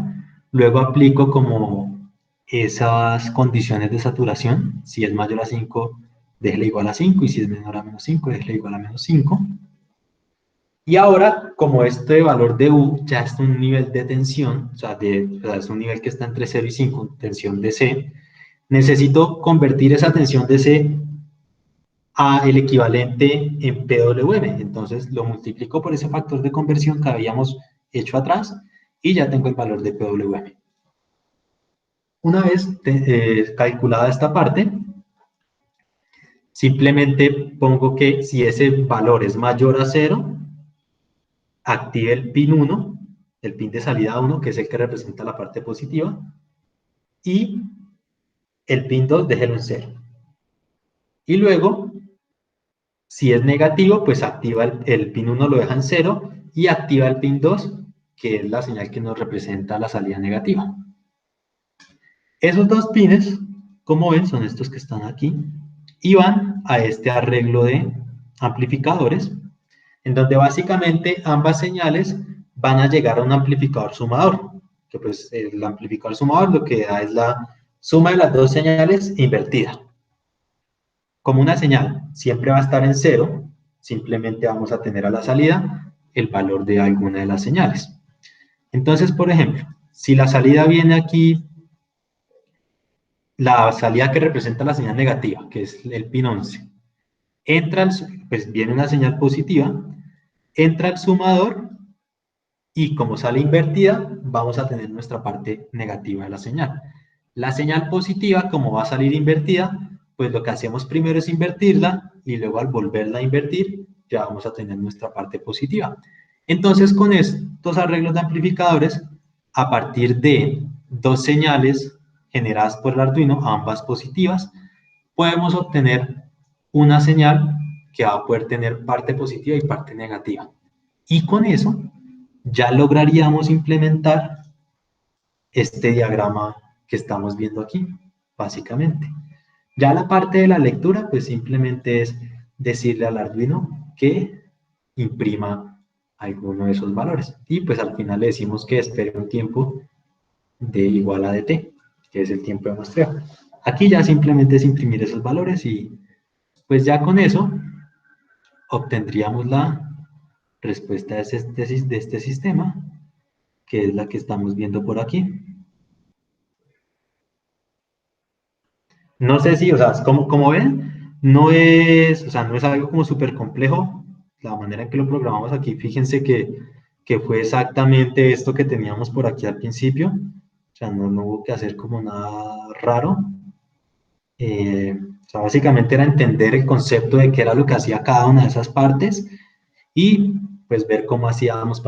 Luego aplico como esas condiciones de saturación. Si es mayor a 5, déjele igual a 5, y si es menor a menos 5, déjele igual a menos 5. Y ahora, como este valor de U ya es un nivel de tensión, o sea, es un nivel que está entre 0 y 5, tensión de C, necesito convertir esa tensión de C a el equivalente en PWM. Entonces lo multiplico por ese factor de conversión que habíamos hecho atrás y ya tengo el valor de PWM. Una vez calculada esta parte, simplemente pongo que si ese valor es mayor a 0, active el pin 1, el pin de salida 1, que es el que representa la parte positiva, y el pin 2 déjelo en 0. Y luego, si es negativo, pues activa el pin 1, lo deja en 0, y activa el pin 2, que es la señal que nos representa la salida negativa. Esos dos pines, como ven, son estos que están aquí, y van a este arreglo de amplificadores, en donde básicamente ambas señales van a llegar a un amplificador sumador, que pues el amplificador sumador lo que da es la suma de las dos señales invertida. Como una señal siempre va a estar en 0, simplemente vamos a tener a la salida el valor de alguna de las señales. Entonces, por ejemplo, si la salida viene aquí, la salida que representa la señal negativa, que es el pin 11, pues viene una señal positiva, entra el sumador, y como sale invertida, vamos a tener nuestra parte negativa de la señal. La señal positiva, como va a salir invertida, pues lo que hacemos primero es invertirla, y luego al volverla a invertir, ya vamos a tener nuestra parte positiva. Entonces, con estos arreglos de amplificadores, a partir de dos señales generadas por el Arduino, ambas positivas, podemos obtener una señal que va a poder tener parte positiva y parte negativa. Y con eso ya lograríamos implementar este diagrama que estamos viendo aquí, básicamente. Ya la parte de la lectura, pues simplemente es decirle al Arduino que imprima alguno de esos valores. Y pues al final le decimos que espere un tiempo de igual a dt, que es el tiempo de muestreo. Aquí ya simplemente es imprimir esos valores y pues ya con eso obtendríamos la respuesta de este sistema, que es la que estamos viendo por aquí. No sé si, o sea, como ven, no es, o sea, no es algo como súper complejo. La manera en que lo programamos aquí, fíjense que fue exactamente esto que teníamos por aquí al principio. O sea, no hubo que hacer como nada raro. O sea, básicamente era entender el concepto de qué era lo que hacía cada una de esas partes y pues ver cómo hacíamos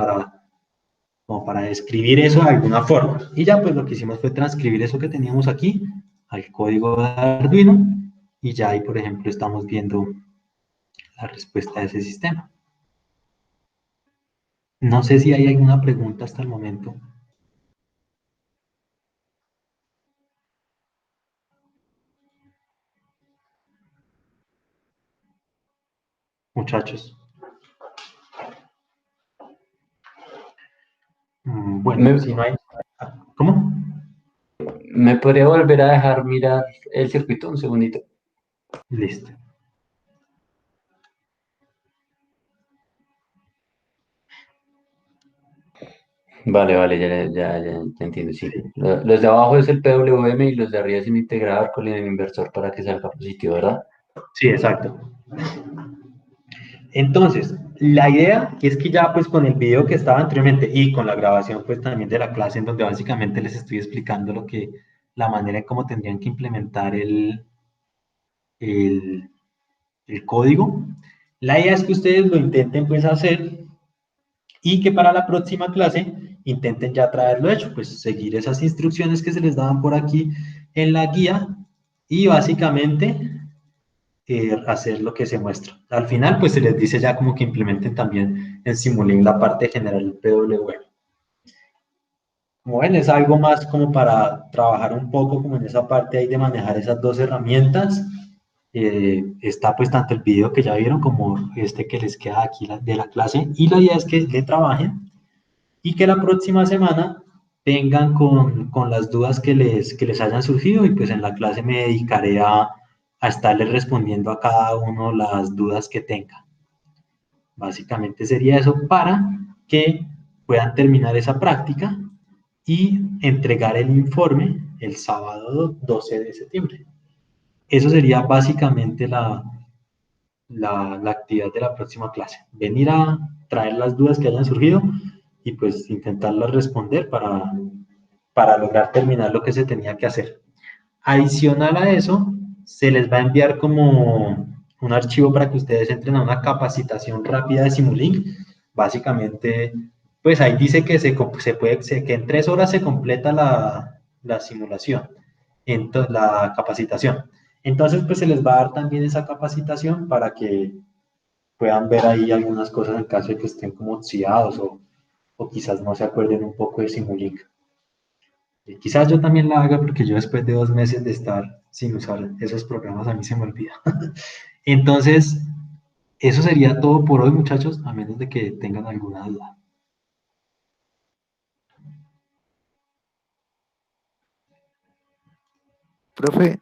como para describir eso de alguna forma. Y ya pues lo que hicimos fue transcribir eso que teníamos aquí al código de Arduino y ya ahí, por ejemplo, estamos viendo la respuesta de ese sistema. No sé si hay alguna pregunta hasta el momento. Muchachos. Bueno, si no hay... ¿Cómo? ¿Me podría volver a dejar mirar el circuito un segundito? Listo. Vale, vale, ya entiendo, sí. Los de abajo es el PWM y los de arriba es un integrador con el inversor para que salga positivo, ¿verdad? Sí, exacto. Entonces, la idea es que ya pues con el video que estaba anteriormente y con la grabación pues también de la clase en donde básicamente les estoy explicando la manera en cómo tendrían que implementar el, el código, la idea es que ustedes lo intenten pues hacer y que para la próxima clase intenten ya traerlo hecho, pues seguir esas instrucciones que se les daban por aquí en la guía y básicamente hacer lo que se muestra. Al final, pues se les dice ya como que implementen también en Simulink la parte general del PWM. Como ven, es algo más como para trabajar un poco como en esa parte ahí de manejar esas dos herramientas. Está pues tanto el video que ya vieron como este que les queda aquí de la clase y la idea es que le trabajen y que la próxima semana vengan con las dudas que les hayan surgido y pues en la clase me dedicaré a estarles respondiendo a cada uno las dudas que tengan. Básicamente sería eso para que puedan terminar esa práctica y entregar el informe el sábado 12 de septiembre. Eso sería básicamente la actividad de la próxima clase. Venir a traer las dudas que hayan surgido y pues intentarlas responder para lograr terminar lo que se tenía que hacer. Adicional a eso, se les va a enviar como un archivo para que ustedes entren a una capacitación rápida de Simulink. Básicamente, pues ahí dice que que en 3 horas se completa la simulación, la capacitación. Entonces, pues se les va a dar también esa capacitación para que puedan ver ahí algunas cosas en caso de que estén como oxidados o quizás no se acuerden un poco de Simulink. Quizás yo también la haga porque yo después de 2 meses de estar sin usar esos programas a mí se me olvida. Entonces, eso sería todo por hoy, muchachos, a menos de que tengan alguna duda. Profe,